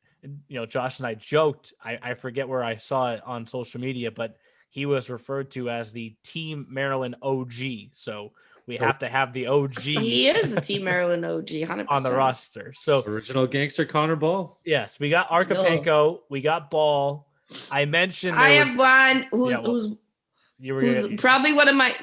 Speaker 2: Josh and I joked, I forget where I saw it on social media, but he was referred to as the Team Maryland OG. So we have to have the OG.
Speaker 5: He is a Team Maryland OG, 100%.
Speaker 2: On the roster. So
Speaker 4: original gangster Connor Ball.
Speaker 2: Yes, we got Arkapenko, we got Ball. I mentioned
Speaker 5: I have one who's probably one of my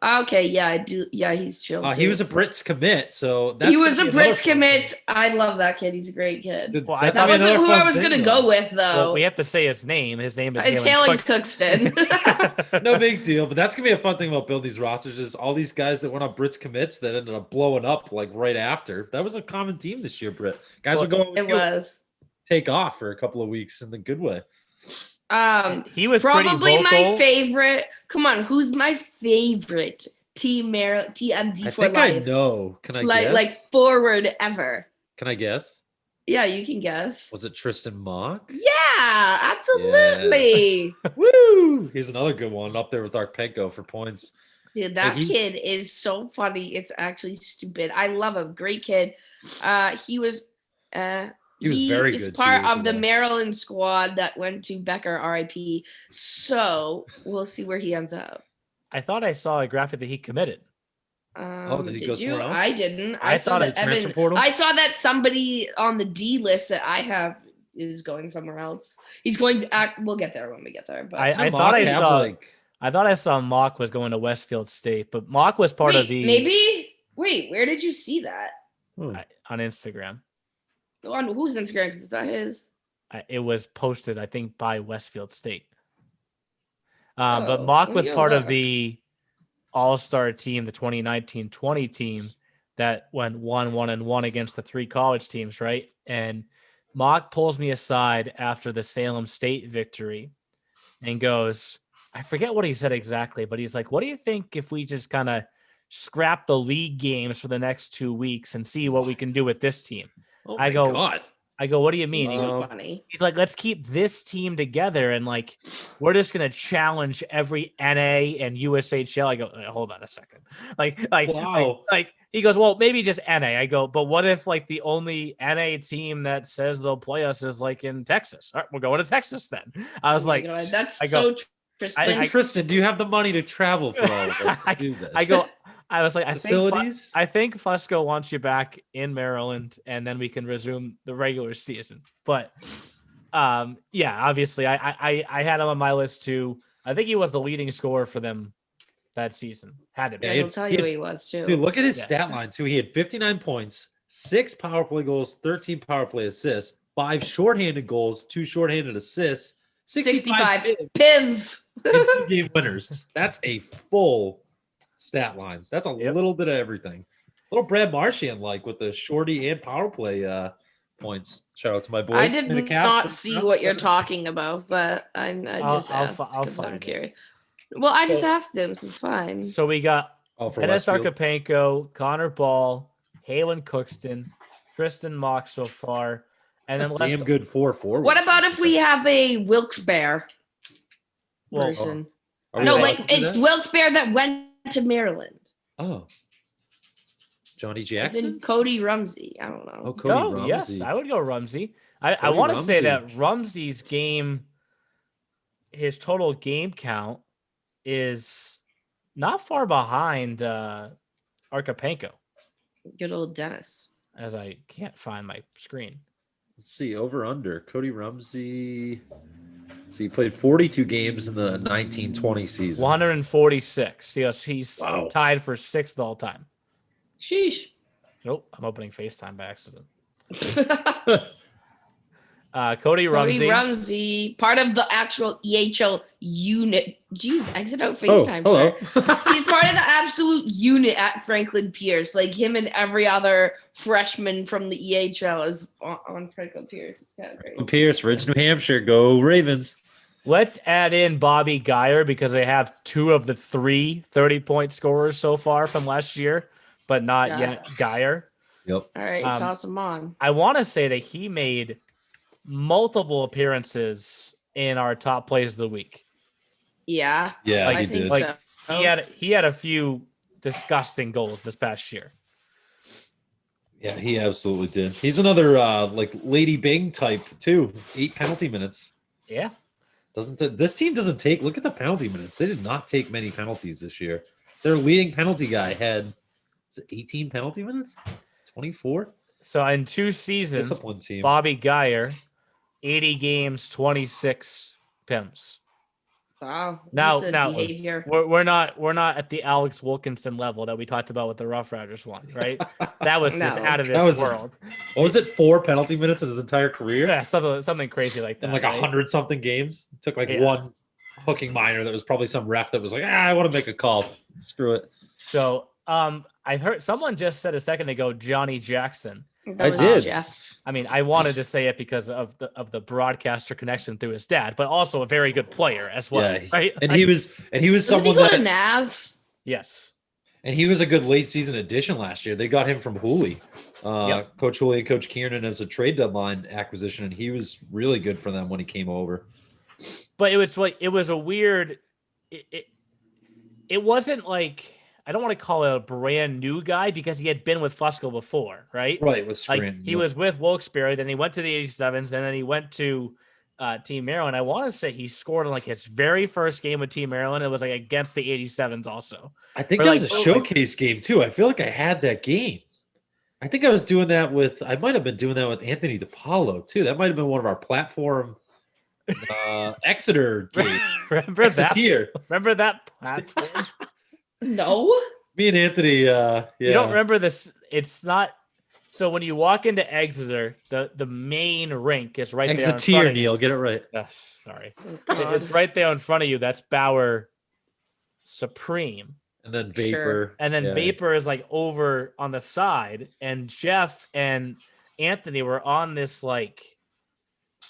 Speaker 5: Okay, yeah, I do. Yeah, he's chill.
Speaker 4: He was a Brits commit, so
Speaker 5: he was a Brits commit. I love that kid. He's a great kid.
Speaker 2: Well,
Speaker 5: that wasn't who I was gonna go with, though.
Speaker 2: Well, we have to say his name. His name is
Speaker 5: Halen Cookston.
Speaker 4: No big deal, but that's gonna be a fun thing about building these rosters. Is all these guys that went on Brits commits that ended up blowing up like right after. That was a common theme this year, Britt. Guys were going.
Speaker 5: It was
Speaker 4: take off for a couple of weeks in the good way.
Speaker 2: He was
Speaker 5: probably my favorite. Come on, who's my favorite Team Maryland TMD for life?
Speaker 4: I know. Can I guess?
Speaker 5: Like forward ever?
Speaker 4: Can I guess?
Speaker 5: Yeah, you can guess.
Speaker 4: Was it Tristan Mock?
Speaker 5: Yeah, absolutely.
Speaker 4: Yeah. Woo! Here's another good one up there with Arkapenko for points.
Speaker 5: Dude, that kid is so funny. It's actually stupid. I love him. Great kid. He was very good. Part of the Maryland squad that went to Becker, RIP. So we'll see where he ends up.
Speaker 2: I thought I saw a graphic that he committed.
Speaker 4: Did he go somewhere else?
Speaker 5: I didn't. I saw that Evan. I saw that somebody on the D list that I have is going somewhere else. He's going to act. We'll get there when we get there. But
Speaker 2: I thought I saw. I thought I saw Mock was going to Westfield State, but Mock was part of the.
Speaker 5: Maybe. Wait, where did you see that?
Speaker 2: On Instagram.
Speaker 5: On whose Instagram? Because it's not his.
Speaker 2: It was posted, I think, by Westfield State. But Mock was part of the All-Star team, the 2019-20 team that went 1-1-1 against the three college teams, right? And Mock pulls me aside after the Salem State victory and goes, I forget what he said exactly, but he's like, what do you think if we just kind of scrap the league games for the next 2 weeks and see what we can do with this team?
Speaker 4: Oh
Speaker 2: I go, what do you mean?
Speaker 5: Funny.
Speaker 2: He's like, let's keep this team together and like we're just gonna challenge every NA and USHL. I go, hold on a second. Wow. Like he goes, well, maybe just NA. I go, but what if like the only NA team that says they'll play us is like in Texas? All right, we're going to Texas then. I was like,
Speaker 5: that's so Tristan.
Speaker 4: Tristan, do you have the money to travel for all of us to do this?
Speaker 2: I was like,
Speaker 4: facilities.
Speaker 2: I think Fusco wants you back in Maryland, and then we can resume the regular season. But, obviously, I had him on my list too. I think he was the leading scorer for them that season. Had to be.
Speaker 5: Yeah, he'll tell you who he was too.
Speaker 4: Dude, look at his stat line too. He had 59 points, 6 power play goals, 13 power play assists, 5 shorthanded goals, 2 shorthanded assists, 65
Speaker 5: PIMs,
Speaker 4: and 2 game winners. That's a full stat line. That's a little bit of everything. Little Brad Marchand like with the shorty and power play points. Shout out to my boys.
Speaker 5: I did not see what you're talking about, but I just asked because I'm curious. Well, I just asked him, so it's fine.
Speaker 2: So we got Dennis Arkapenko, Connor Ball, Halen Cookston, Tristan Mock so far, and then
Speaker 4: damn good 4-4.
Speaker 5: What about if we have a Wilkes-Barre version? No, like it's Wilkes-Barre that went to Maryland.
Speaker 4: Oh. Johnny Jackson?
Speaker 5: Cody Rumsey. I don't know.
Speaker 4: Oh, Cody Rumsey.
Speaker 2: Yes, I would go Rumsey. I want to say that Rumsey's game, his total game count is not far behind Arkapenko.
Speaker 5: Good old Dennis.
Speaker 2: As I can't find my screen.
Speaker 4: Let's see, over under. Cody Rumsey. So he played 42 games in the 1920 season.
Speaker 2: 146. Yes, he's tied for 6th all time.
Speaker 5: Sheesh.
Speaker 2: Nope, I'm opening FaceTime by accident. Cody
Speaker 5: Rumsey, part of the actual EHL unit. Jeez, exit out FaceTime, sir. He's part of the absolute unit at Franklin Pierce. Like him and every other freshman from the EHL is on Franklin Pierce. It's kind of great.
Speaker 4: Pierce, Ridge, New Hampshire. Go Ravens.
Speaker 2: Let's add in Bobby Geyer because they have 2 of the 3 30-point scorers so far from last year, but not yet Geyer.
Speaker 4: Yep.
Speaker 5: All right, toss him on.
Speaker 2: I want to say that he made multiple appearances in our top plays of the week.
Speaker 5: Yeah.
Speaker 4: Yeah,
Speaker 5: I think
Speaker 2: like,
Speaker 5: so.
Speaker 2: He had a few disgusting goals this past year.
Speaker 4: Yeah, he absolutely did. He's another like Lady Bing type too. 8 penalty minutes.
Speaker 2: Yeah.
Speaker 4: This team doesn't take, look at the penalty minutes. They did not take many penalties this year. Their leading penalty guy had 18 penalty minutes? 24?
Speaker 2: So in 2 seasons, Bobby Geyer, 80 games, 26 PIMs.
Speaker 5: Wow.
Speaker 2: Now we're not at the Alex Wilkinson level that we talked about with the Rough Riders one, right? That was just out of this world.
Speaker 4: What was it? 4 penalty minutes in his entire career?
Speaker 2: Yeah, something crazy like that.
Speaker 4: In like 100 something games. It took one hooking minor that was probably some ref that was like, I want to make a call. Screw it.
Speaker 2: So I heard someone just said a second ago Johnny Jackson.
Speaker 5: I did. Jeff.
Speaker 2: I mean, I wanted to say it because of the broadcaster connection through his dad, but also a very good player as well, right?
Speaker 4: And he was someone
Speaker 5: that Naz.
Speaker 2: Yes.
Speaker 4: And he was a good late season addition last year. They got him from Hooley, Coach Hooley and Coach Kiernan as a trade deadline acquisition, and he was really good for them when he came over.
Speaker 2: But it was a weird. It wasn't like. I don't want to call it a brand new guy because he had been with Fusco before, right?
Speaker 4: Right, with Scranton.
Speaker 2: He was with Wilkes-Barre, then he went to the 87s, and then he went to Team Maryland. I want to say he scored in like his very first game with Team Maryland. It was like against the 87s also.
Speaker 4: I think that was a showcase game too. I feel like I had that game. I think I was doing that I might have been doing that with Anthony DiPaolo too. That might have been one of our platform Exeter games.
Speaker 2: Remember that platform?
Speaker 5: No.
Speaker 4: Me and Anthony,
Speaker 2: You don't remember this? It's not. So when you walk into Exeter, the main rink is right there.
Speaker 4: Exeter, Neil, get it right.
Speaker 2: Yes, sorry. It's right there in front of you. That's Bauer Supreme.
Speaker 4: And then Vapor.
Speaker 5: Sure.
Speaker 2: And then Vapor is like over on the side. And Jeff and Anthony were on this like.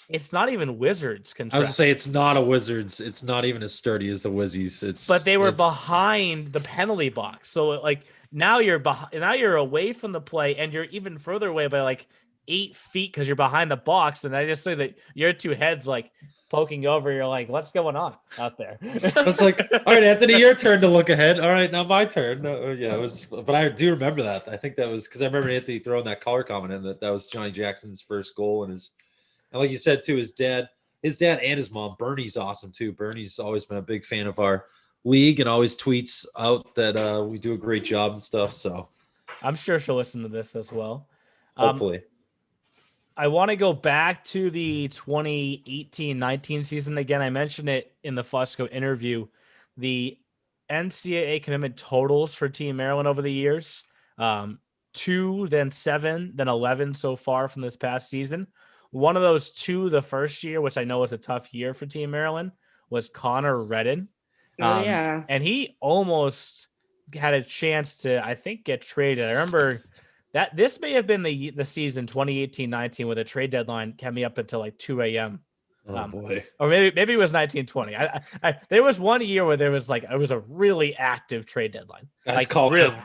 Speaker 2: It's not even Wizards contract.
Speaker 4: I was to say it's not a Wizards. It's not even as sturdy as the Wizzies.
Speaker 2: But they were behind the penalty box. So like now you're away from the play and you're even further away by like 8 feet because you're behind the box. And I just say that your 2 heads like poking over. You're like, what's going on out there?
Speaker 4: I was like, all right, Anthony, your turn to look ahead. All right, now my turn. It was, but I do remember that. I think that was because I remember Anthony throwing that color comment in that was Johnny Jackson's first goal and like you said too, his dad and his mom, Bernie's awesome too. Bernie's always been a big fan of our league and always tweets out that we do a great job and stuff. So
Speaker 2: I'm sure she'll listen to this as well.
Speaker 4: Hopefully.
Speaker 2: I want to go back to the 2018-19 season again. I mentioned it in the Fusco interview. The NCAA commitment totals for Team Maryland over the years, 2, then 7, then 11 so far from this past season. One of those 2 the first year, which I know was a tough year for Team Maryland, was Conor Redden. And he almost had a chance to, I think, get traded. I remember that this may have been the season 2018-19 where the trade deadline kept me up until like 2 a.m.
Speaker 4: Oh boy.
Speaker 2: Or maybe it was 1920. There was one year where it was a really active trade deadline.
Speaker 4: That's called real.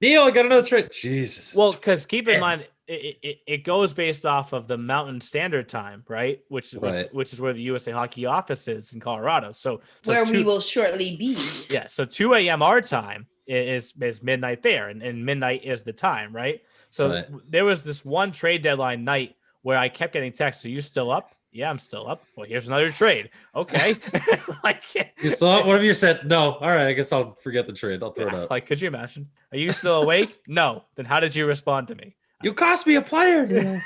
Speaker 4: Neil, I got another trade. Jesus.
Speaker 2: Well, because keep in mind, it goes based off of the Mountain Standard Time, right? Which is where the USA Hockey office is in Colorado. So
Speaker 5: where we will shortly be.
Speaker 2: Yeah. So 2 a.m. our time is midnight there, and midnight is the time, right? So there was this one trade deadline night where I kept getting texts. Are you still up? Yeah, I'm still up. Well, here's another trade. Okay.
Speaker 4: You saw it? What have you said? No. All right. I guess I'll forget the trade. I'll throw it out.
Speaker 2: Like, could you imagine? Are you still awake? No. Then how did you respond to me?
Speaker 4: You cost me a player.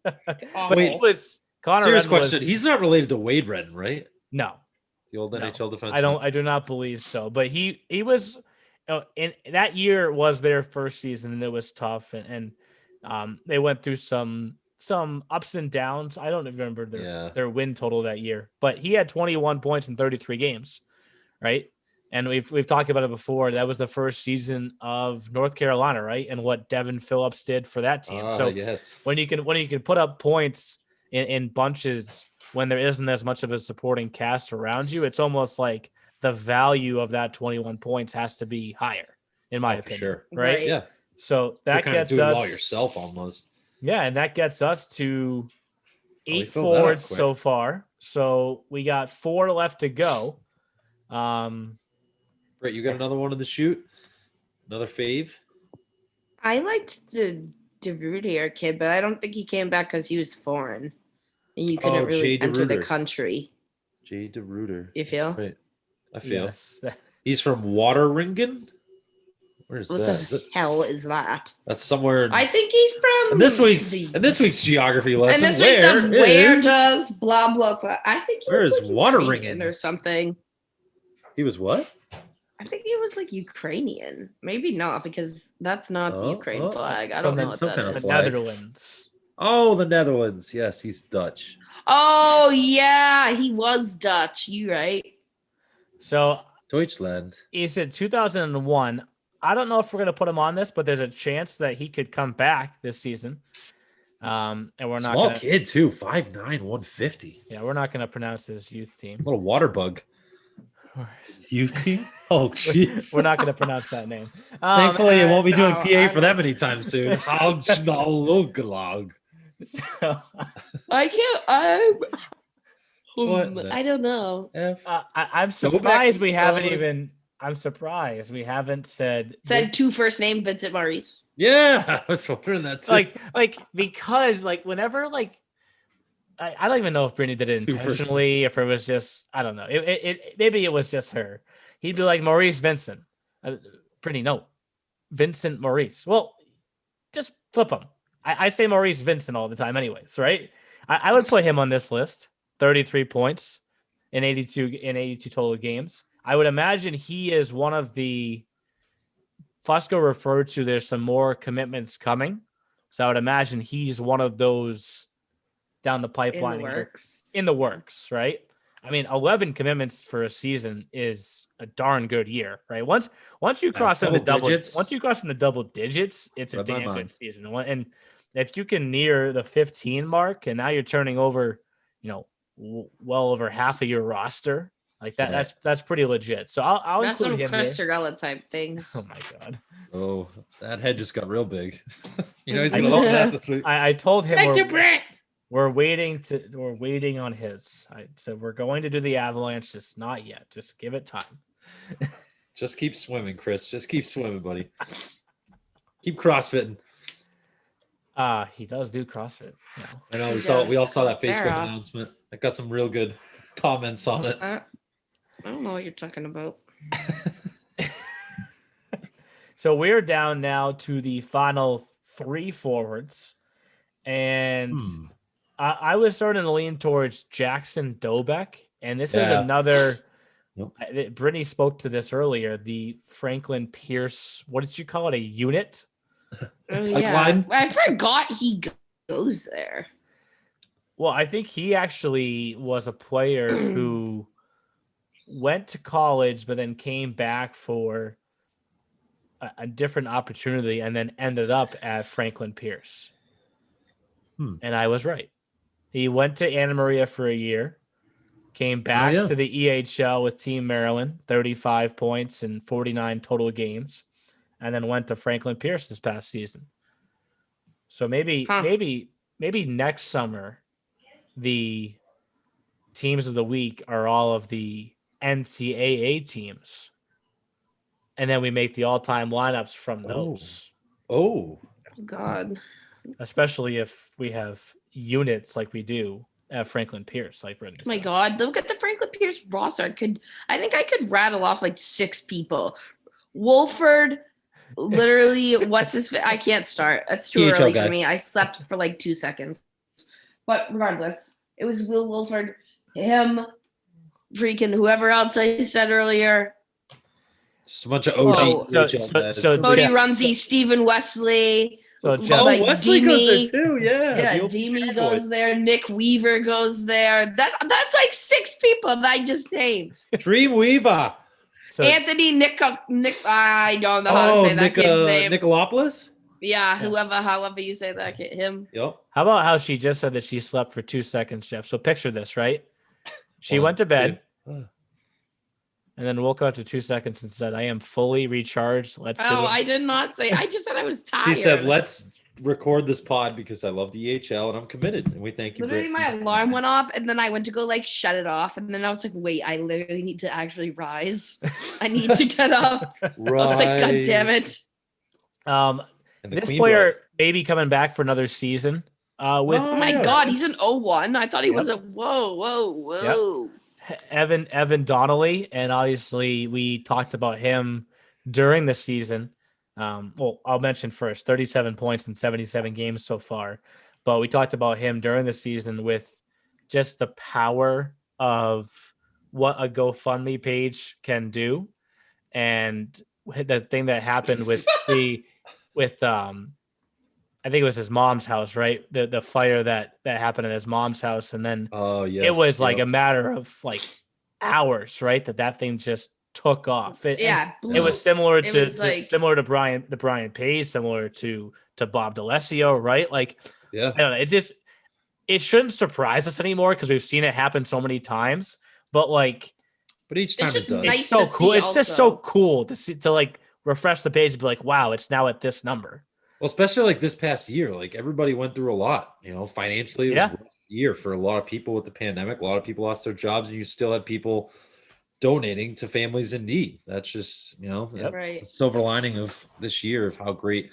Speaker 2: But he was Conor
Speaker 4: serious
Speaker 2: Redden
Speaker 4: question. He's not related to Wade Redden, right?
Speaker 2: No.
Speaker 4: The old NHL defenseman.
Speaker 2: I do not believe so. But he was in that year was their first season, and it was tough, and they went through some ups and downs. I don't remember their win total that year, but he had 21 points in 33 games, right? And we've talked about it before. That was the first season of North Carolina, right? And what Devin Phillips did for that team. When you can put up points in bunches when there isn't as much of a supporting cast around you, it's almost like the value of that 21 points has to be higher, in my opinion.
Speaker 4: Sure.
Speaker 2: Right?
Speaker 4: Yeah.
Speaker 2: So that gets us
Speaker 4: all yourself almost.
Speaker 2: Yeah, and that gets us to 8 forwards so far. So we got 4 left to go.
Speaker 4: Brett, you got another one in the shoot? Another fave?
Speaker 5: I liked the DeRuiter kid, but I don't think he came back because he was foreign. And you couldn't really enter the country.
Speaker 4: Jay DeRuiter.
Speaker 5: You feel?
Speaker 4: Right. I feel.
Speaker 2: Yes.
Speaker 4: He's from Waterringen? Where's
Speaker 5: what
Speaker 4: that?
Speaker 5: The hell is that?
Speaker 4: That's somewhere.
Speaker 5: I think he's from
Speaker 4: this week's geography lesson.
Speaker 5: And this week's stuff, where does blah blah blah. I think
Speaker 4: where is Waterringen
Speaker 5: or something.
Speaker 4: He was what?
Speaker 5: I think he was like Ukrainian. Maybe not, because that's not the Ukraine flag. I don't know what that is.
Speaker 2: The Netherlands.
Speaker 4: Oh, the Netherlands. Yes, he's Dutch.
Speaker 5: Oh yeah, he was Dutch. You right?
Speaker 2: So
Speaker 4: Deutschland.
Speaker 2: He said 2001. I don't know if we're going to put him on this, but there's a chance that he could come back this season. And we're not
Speaker 4: small kid too, 5'9", 150.
Speaker 2: Yeah, we're not going to pronounce his youth team.
Speaker 4: Little water bug. His youth team? Oh, jeez.
Speaker 2: We're not going to pronounce that name.
Speaker 4: Thankfully, it won't be doing PA for them anytime soon.
Speaker 5: I can't. I don't know.
Speaker 2: I'm surprised we haven't even. I'm surprised we haven't said
Speaker 5: 2 first name Vincent Maurice.
Speaker 4: Yeah, I was wondering that too.
Speaker 2: Because whenever I don't even know if Brittany did it intentionally, if it was just I don't know. It maybe it was just her. He'd be like Maurice Vincent. Brittany, no, Vincent Maurice. Well, just flip him. I say Maurice Vincent all the time, anyways, right? I would put him on this list. 33 points in 82 total games. I would imagine he is one of the Fusco referred to. There's some more commitments coming, so I would imagine he's one of those down the pipeline in the works, right? I mean, 11 commitments for a season is a darn good year, right? Once you cross in the double digits, it's a damn good season. And if you can near the 15 mark, and now you're turning over, well over half of your roster. Like that, that's pretty legit. So I'll
Speaker 5: that's
Speaker 2: include him
Speaker 5: some Chris Sorella type things.
Speaker 2: Oh my god!
Speaker 4: Oh, that head just got real big. He's gonna listen to that this week.
Speaker 2: I told him we're waiting on his. I said we're going to do the Avalanche, just not yet. Just give it time.
Speaker 4: Just keep swimming, Chris. Just keep swimming, buddy. Keep CrossFitting.
Speaker 2: He does do CrossFit. Yeah.
Speaker 4: I know. We all saw that Facebook announcement. I got some real good comments on it.
Speaker 5: I don't know what you're talking about.
Speaker 2: So we're down now to the final 3 forwards. And I was starting to lean towards Jackson Dobek. And this is another. Brittany spoke to this earlier. The Franklin Pierce, what did you call it? A unit?
Speaker 5: Yeah. I forgot he goes there.
Speaker 2: Well, I think he actually was a player who went to college, but then came back for a different opportunity and then ended up at Franklin Pierce. And I was right. He went to Anna Maria for a year, came back to the EHL with Team Maryland, 35 points in 49 total games, and then went to Franklin Pierce this past season. So maybe next summer, the teams of the week are all of the NCAA teams. And then we make the all-time lineups from those.
Speaker 4: Oh.
Speaker 5: God.
Speaker 2: Especially if we have units like we do at Franklin Pierce, like Brittany
Speaker 5: Oh my
Speaker 2: says.
Speaker 5: God, look at the Franklin Pierce roster. I think I could rattle off like 6 people. Wolford, literally, I can't start. It's too
Speaker 4: EHL
Speaker 5: early
Speaker 4: guy.
Speaker 5: for me. I slept for like 2 seconds. But regardless, it was Will Wolford, him, freaking whoever else I said earlier.
Speaker 4: Just a bunch of OG.
Speaker 2: So
Speaker 5: Cody Rumsey, Stephen Wesley.
Speaker 2: So
Speaker 4: Wesley goes there too. Yeah,
Speaker 5: Demi goes there. Nick Weaver goes there. That's like 6 people that I just named.
Speaker 4: Dream Weaver.
Speaker 2: So,
Speaker 5: Anthony Nick. I don't know how to say that kid's name.
Speaker 4: Nicolopoulos?
Speaker 5: Yeah, yes. However you say that kid, him.
Speaker 4: Yep.
Speaker 2: How about how she just said that she slept for 2 seconds, Jeff? So picture this, right? She went to bed. And then woke up to 2 seconds and said, I am fully recharged. Let's do it.
Speaker 5: I did not say. I just said I was tired.
Speaker 4: She said, let's record this pod because I love the EHL and I'm committed. And we thank you.
Speaker 5: Literally, my alarm went off and then I went to go like shut it off. And then I was like, wait, I literally need to actually rise. I need to get up. Right. I was like, God damn it.
Speaker 2: This player may be coming back for another season.
Speaker 5: Oh my God, he's an 0-1. I thought he was a whoa.
Speaker 2: Yep. Evan Donnelly, and obviously we talked about him during the season. I'll mention first 37 points in 77 games so far, but we talked about him during the season with just the power of what a GoFundMe page can do, and the thing that happened with I think it was his mom's house, right? The fire that happened at his mom's house. And then it was like a matter of like hours, right? That thing just took off. It was similar to Brian Page, similar to Bob D'Alessio, right? Like, I don't know. It shouldn't surprise us anymore because we've seen it happen so many times. But
Speaker 4: each time it does.
Speaker 5: Nice
Speaker 2: it's so cool. It's
Speaker 5: also.
Speaker 2: Just so cool to see, to like refresh the page and be like, wow, it's now at this number.
Speaker 4: Well, especially like this past year, like everybody went through a lot, financially. It was a rough year for a lot of people with the pandemic. A lot of people lost their jobs, and you still have people donating to families in need. That's just, the silver lining of this year of how great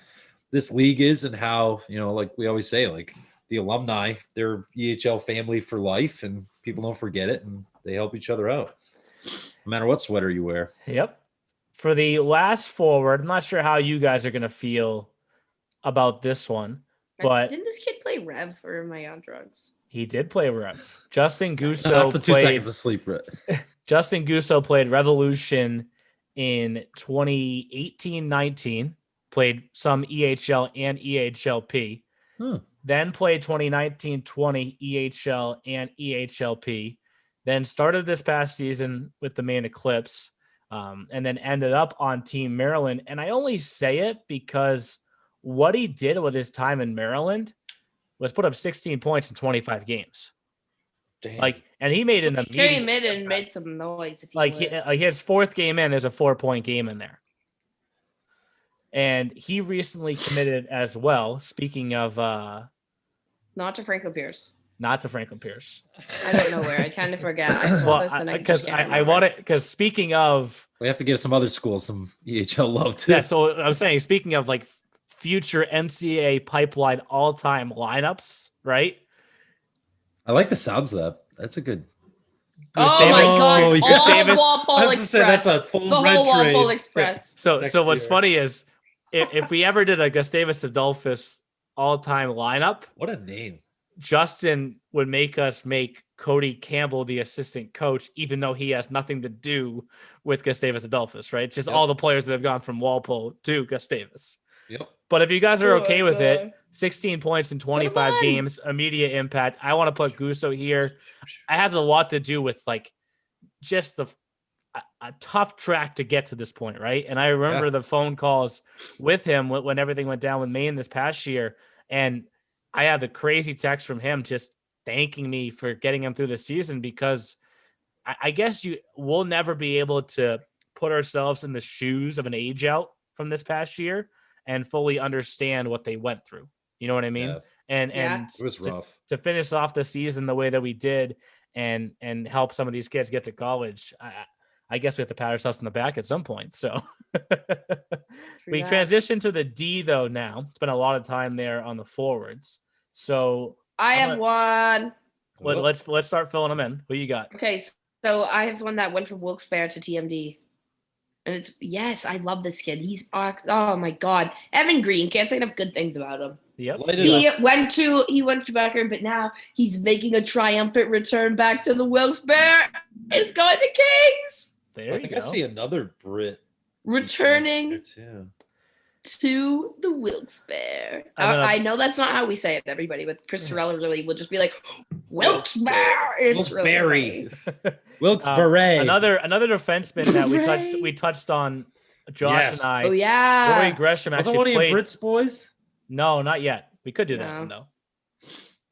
Speaker 4: this league is and how, like we always say, like the alumni, they're EHL family for life, and people don't forget it, and they help each other out no matter what sweater you wear.
Speaker 2: Yep. For the last forward, I'm not sure how you guys are going to feel about this one, but
Speaker 5: didn't this kid play Rev, or am I on drugs?
Speaker 2: He did play Rev. Justin Gusso.
Speaker 4: That's the 2 seconds of sleep, right?
Speaker 2: Justin Gusso played Revolution in 2018-19, played some EHL and EHLP, then played 2019-20 EHL and EHLP, then started this past season with the Maine Eclipse, and then ended up on Team Maryland. And I only say it because what he did with his time in Maryland was put up 16 points in 25 games. Damn. And he made an immediate.
Speaker 5: Came in and made some noise.
Speaker 2: His 4th game in, there's a 4-point game in there. And he recently committed as well. Speaking of,
Speaker 5: not to Franklin Pierce.
Speaker 2: Not to Franklin Pierce.
Speaker 5: I don't know where. I kind of forget. I saw this and
Speaker 2: I want it because speaking of,
Speaker 4: we have to give some other schools some EHL love too.
Speaker 2: Yeah, so I'm saying, speaking of like future NCAA pipeline all-time lineups, right?
Speaker 4: I like the sounds of that. That's a good.
Speaker 5: My God! All Walpole Express.
Speaker 4: That's a full
Speaker 5: the whole Walpole Express.
Speaker 2: So what's funny is if we ever did a Gustavus Adolphus all-time lineup,
Speaker 4: what a name!
Speaker 2: Justin would make us make Cody Campbell the assistant coach, even though he has nothing to do with Gustavus Adolphus, right? Just all the players that have gone from Walpole to Gustavus.
Speaker 4: Yep.
Speaker 2: But if you guys are okay with it, 16 points in 25 games, immediate impact. I want to put Gusso here. It has a lot to do with like just a tough track to get to this point, right? And I remember the phone calls with him when everything went down with Maine this past year, and I had the crazy text from him just thanking me for getting him through the season, because I guess we'll never be able to put ourselves in the shoes of an age out from this past year and fully understand what they went through. You know what I mean?
Speaker 4: Yeah.
Speaker 2: And
Speaker 4: it was rough
Speaker 2: to finish off the season the way that we did and help some of these kids get to college. I guess we have to pat ourselves on the back at some point. So we transition to the D though now. It's been a lot of time there on the forwards. So
Speaker 5: I have one.
Speaker 2: Let's start filling them in. Who you got?
Speaker 5: Okay, so I have one that went from Wilkes-Barre to TMD. And I love this kid. He's oh my god. Evan Green, can't say enough good things about him.
Speaker 2: Yep.
Speaker 5: He went to Becker, but now he's making a triumphant return back to the Wilkes-Barre. It's going to Kings.
Speaker 2: There you go.
Speaker 4: I see another Brit
Speaker 5: returning to the Wilkes-Barre. I know that's not how we say it, everybody, but Chris Sorella really will just be like, Wilkes-Barre. It's really
Speaker 4: Wilkes-Barre.
Speaker 2: Another defenseman that we touched on, Josh and I.
Speaker 5: Oh yeah.
Speaker 2: Rory Gresham actually
Speaker 4: Wasn't
Speaker 2: played.
Speaker 4: one of Brits boys?
Speaker 2: No, not yet. We could do that one though.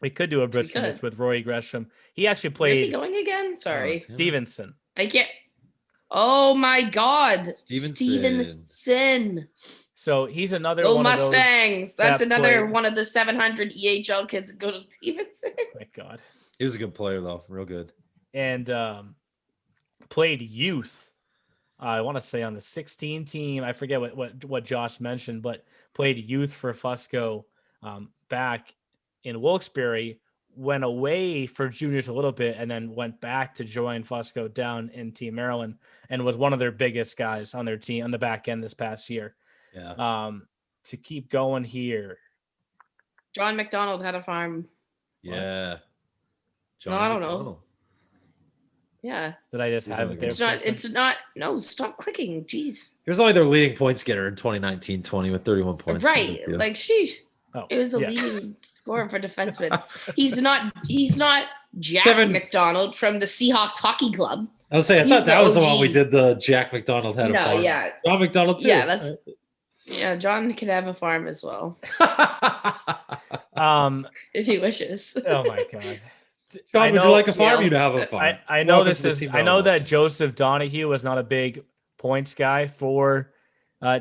Speaker 2: We could do a Brits Commits with Rory Gresham. He actually played.
Speaker 5: Where's he going again? Sorry.
Speaker 2: Stevenson.
Speaker 5: I can't. Oh my God.
Speaker 4: Stevenson.
Speaker 2: So he's another
Speaker 5: one
Speaker 2: Mustangs.
Speaker 5: Of those. That's another one of the 700 EHL kids go to Stevenson.
Speaker 2: Thank God.
Speaker 4: He was a good player though, real good.
Speaker 2: And played youth. I want to say on the 16 team. I forget what Josh mentioned, but played youth for Fusco back in Wilkes-Barre. Went away for juniors a little bit, and then went back to join Fusco down in Team Maryland, and was one of their biggest guys on their team on the back end this past year.
Speaker 4: Yeah.
Speaker 2: To keep going here,
Speaker 5: John McDonald had a farm.
Speaker 4: Yeah. John
Speaker 5: I don't
Speaker 4: McDonald.
Speaker 5: know. Yeah.
Speaker 2: Did I just have it there?
Speaker 5: It's not. No, stop clicking. Jeez.
Speaker 4: He was only their leading points getter in 2019-20 with 31 points.
Speaker 5: Right. Like, sheesh.
Speaker 2: Oh,
Speaker 5: it was a leading scorer for defenseman. He's not Jack McDonald from the Seahawks Hockey Club.
Speaker 4: I was saying, I thought that was the one we did. The Jack McDonald had a farm.
Speaker 5: Yeah.
Speaker 4: John McDonald too.
Speaker 5: Yeah, John can have a farm as well. If he wishes.
Speaker 2: Oh my God.
Speaker 4: John, would you like a farm? You'd have a farm.
Speaker 2: I know I know that Joseph Donahue was not a big points guy for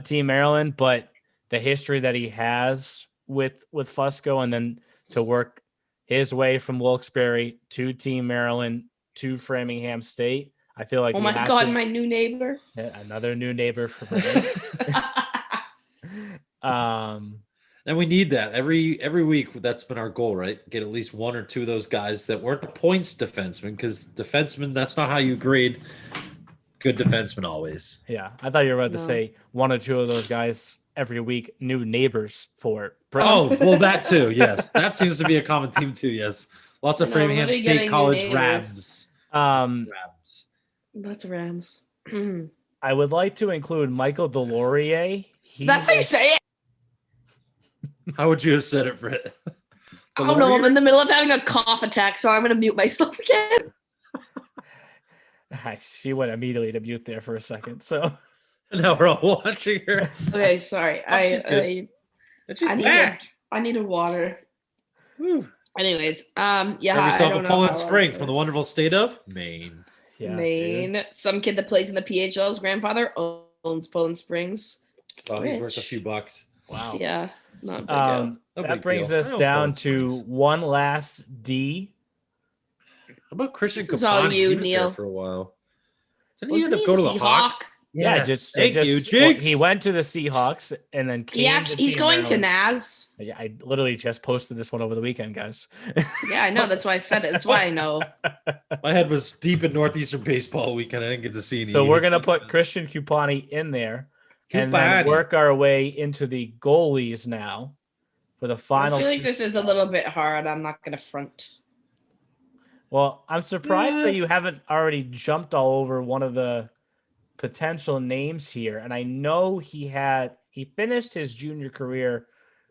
Speaker 2: Team Maryland, but the history that he has with Fusco, and then to work his way from Wilkes-Barre to Team Maryland to Framingham State, I feel like
Speaker 5: my God, my new neighbor.
Speaker 2: Another new neighbor for Brian.
Speaker 4: And we need that every week. That's been our goal, right? Get at least one or two of those guys that weren't points defensemen, because defensemen, that's not how you grade good defensemen always.
Speaker 2: Yeah, I thought you were about to say one or two of those guys every week, new neighbors for Britain.
Speaker 4: Oh, well, that too. Yes, that seems to be a common theme too. Yes, lots of Framingham State College Rams.
Speaker 5: Lots of Rams.
Speaker 2: I would like to include Michael Delorier.
Speaker 5: That's how you say it.
Speaker 4: How would you have said it, Britt?
Speaker 5: I don't know. I'm in the middle of having a cough attack, so I'm going to mute myself again.
Speaker 2: She went immediately to mute there for a second. So
Speaker 4: now we're all watching her.
Speaker 5: Okay, sorry. I need a water.
Speaker 4: Whew.
Speaker 5: Anyways,
Speaker 4: Have yourself a Poland Spring from the wonderful state of Maine.
Speaker 2: Yeah,
Speaker 5: Maine.
Speaker 2: Dude.
Speaker 5: Some kid that plays in the PHL's grandfather owns Poland Springs.
Speaker 4: Oh, he's worth a few bucks.
Speaker 2: Wow.
Speaker 5: Yeah. Not big
Speaker 2: that brings us down to one last D.
Speaker 4: How about Christian Capani?
Speaker 5: This is all you,
Speaker 4: he was
Speaker 5: Neil.
Speaker 4: There for a while. Didn't he end up go to the Hawks?
Speaker 2: Yeah,
Speaker 4: thank you, Jinx.
Speaker 2: He went to the Seahawks and then came
Speaker 5: he's going to Naz.
Speaker 2: Yeah, I literally just posted this one over the weekend, guys.
Speaker 5: Yeah, I know. That's why I said it. That's why I know.
Speaker 4: My head was deep in Northeastern baseball weekend. I didn't get to see any.
Speaker 2: So we're gonna put Christian Kupani in there, and then work our way into the goalies now for the final.
Speaker 5: I feel like this is a little bit hard. I'm not gonna front.
Speaker 2: Well, I'm surprised that you haven't already jumped all over one of the potential names here. And I know he finished his junior career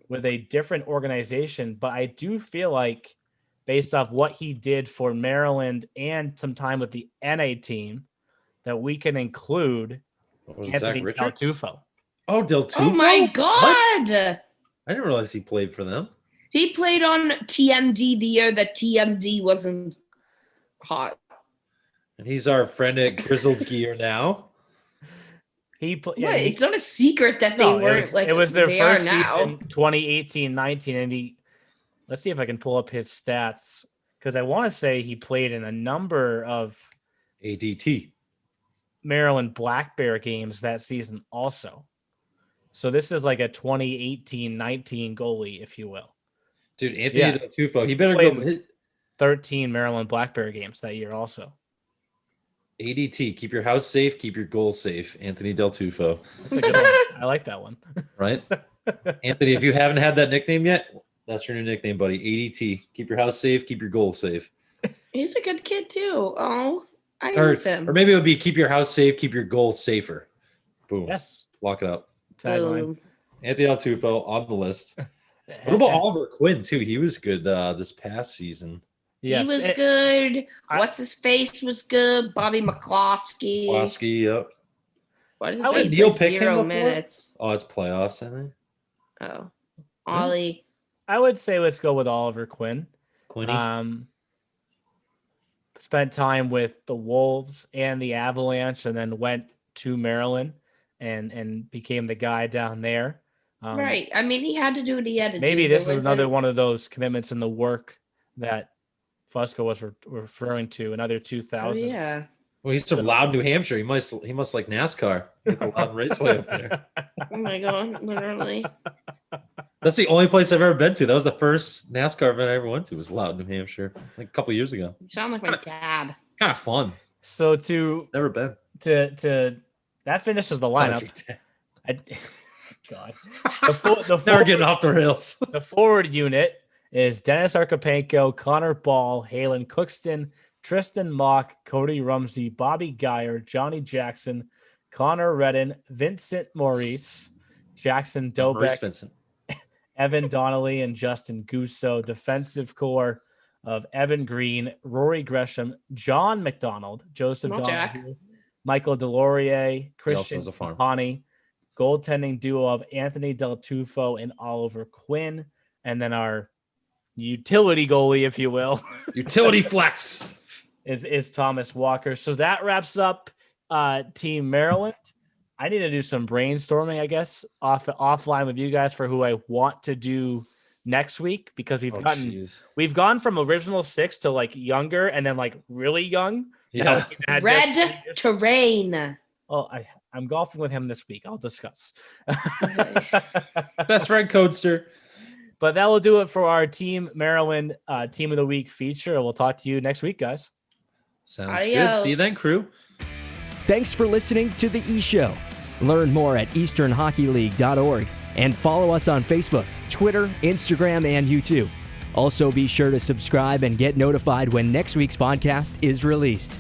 Speaker 2: with a different organization, but I do feel like based off what he did for Maryland and some time with the NA team that we can include Anthony Del Tufo.
Speaker 4: Oh, Del Tufo?
Speaker 5: Oh my God.
Speaker 4: What? I didn't realize he played for them.
Speaker 5: He played on TMD the year that TMD wasn't hot.
Speaker 4: And he's our friend at Grizzled Gear now.
Speaker 5: Right. It's not a secret that they weren't
Speaker 2: it was their first season, 2018-19, and let's see if I can pull up his stats, because I want to say he played in a number of
Speaker 4: ADT
Speaker 2: Maryland Black Bear games that season also. So this is like a 2018-19 goalie, if you will.
Speaker 4: Dude, Anthony Del Tufo, he better go
Speaker 2: 13 Maryland Black Bear games that year also.
Speaker 4: ADT, keep your house safe, keep your goals safe. Anthony Del Tufo.
Speaker 2: That's a good one. I like that one.
Speaker 4: Right? Anthony, if you haven't had that nickname yet, that's your new nickname, buddy. ADT, keep your house safe, keep your goals safe.
Speaker 5: He's a good kid too. Oh, I miss him.
Speaker 4: Or maybe it would be keep your house safe, keep your goals safer. Boom.
Speaker 2: Yes.
Speaker 4: Lock it up.
Speaker 2: Tagline.
Speaker 4: Anthony Del Tufo on the list. What about Oliver Quinn too? He was good this past season.
Speaker 5: Yes. He was good. What's his face was good. Bobby McCloskey.
Speaker 4: Yep.
Speaker 5: What is it? Say?
Speaker 4: Neil pick
Speaker 5: 0 minutes.
Speaker 4: Oh, it's playoffs, I think.
Speaker 5: Oh, Ollie.
Speaker 2: I would say let's go with Oliver Quinn.
Speaker 4: Quinny.
Speaker 2: Spent time with the Wolves and the Avalanche, and then went to Maryland and became the guy down there.
Speaker 5: Right. I mean, he had to do what he had to do.
Speaker 2: Maybe this is another one of those commitments in the work that Fusco was referring to, another 2000.
Speaker 5: Oh, yeah.
Speaker 4: Well, he's from Loudon, New Hampshire. He must like NASCAR. The Loudon Raceway up there.
Speaker 5: Oh my God, literally.
Speaker 4: That's the only place I've ever been to. That was the first NASCAR event I ever went to. Was Loudon, New Hampshire, like a couple years ago.
Speaker 5: You sound like my dad.
Speaker 4: Kind of fun.
Speaker 2: So
Speaker 4: never been
Speaker 2: to that finishes the lineup. God,
Speaker 4: never getting off the rails.
Speaker 2: The forward unit is Dennis Archipenko, Connor Ball, Halen Cookston, Tristan Mock, Cody Rumsey, Bobby Geyer, Johnny Jackson, Conor Redden, Vincent Maurice, Jackson Dobek, Evan Donnelly, and Justin Gusso. Defensive core of Evan Green, Rory Gresham, John McDonald, Joseph Donahue, Michael Delorier, Christian Pani. Goaltending duo of Anthony Del Tufo and Oliver Quinn. And then our utility goalie, if you will.
Speaker 4: Utility flex.
Speaker 2: is Thomas Walker. So that wraps up Team Maryland. I need to do some brainstorming, I guess, offline with you guys for who I want to do next week, because we've gone from original 6 to like younger and then like really young.
Speaker 5: Yeah. Red Terrain.
Speaker 2: Oh, I'm golfing with him this week. I'll discuss.
Speaker 4: Best friend Codester.
Speaker 2: But that will do it for our Team Maryland Team of the Week feature. We'll talk to you next week, guys.
Speaker 4: Sounds good. See you then, crew.
Speaker 1: Thanks for listening to The E-Show. Learn more at easternhockeyleague.org and follow us on Facebook, Twitter, Instagram, and YouTube. Also, be sure to subscribe and get notified when next week's podcast is released.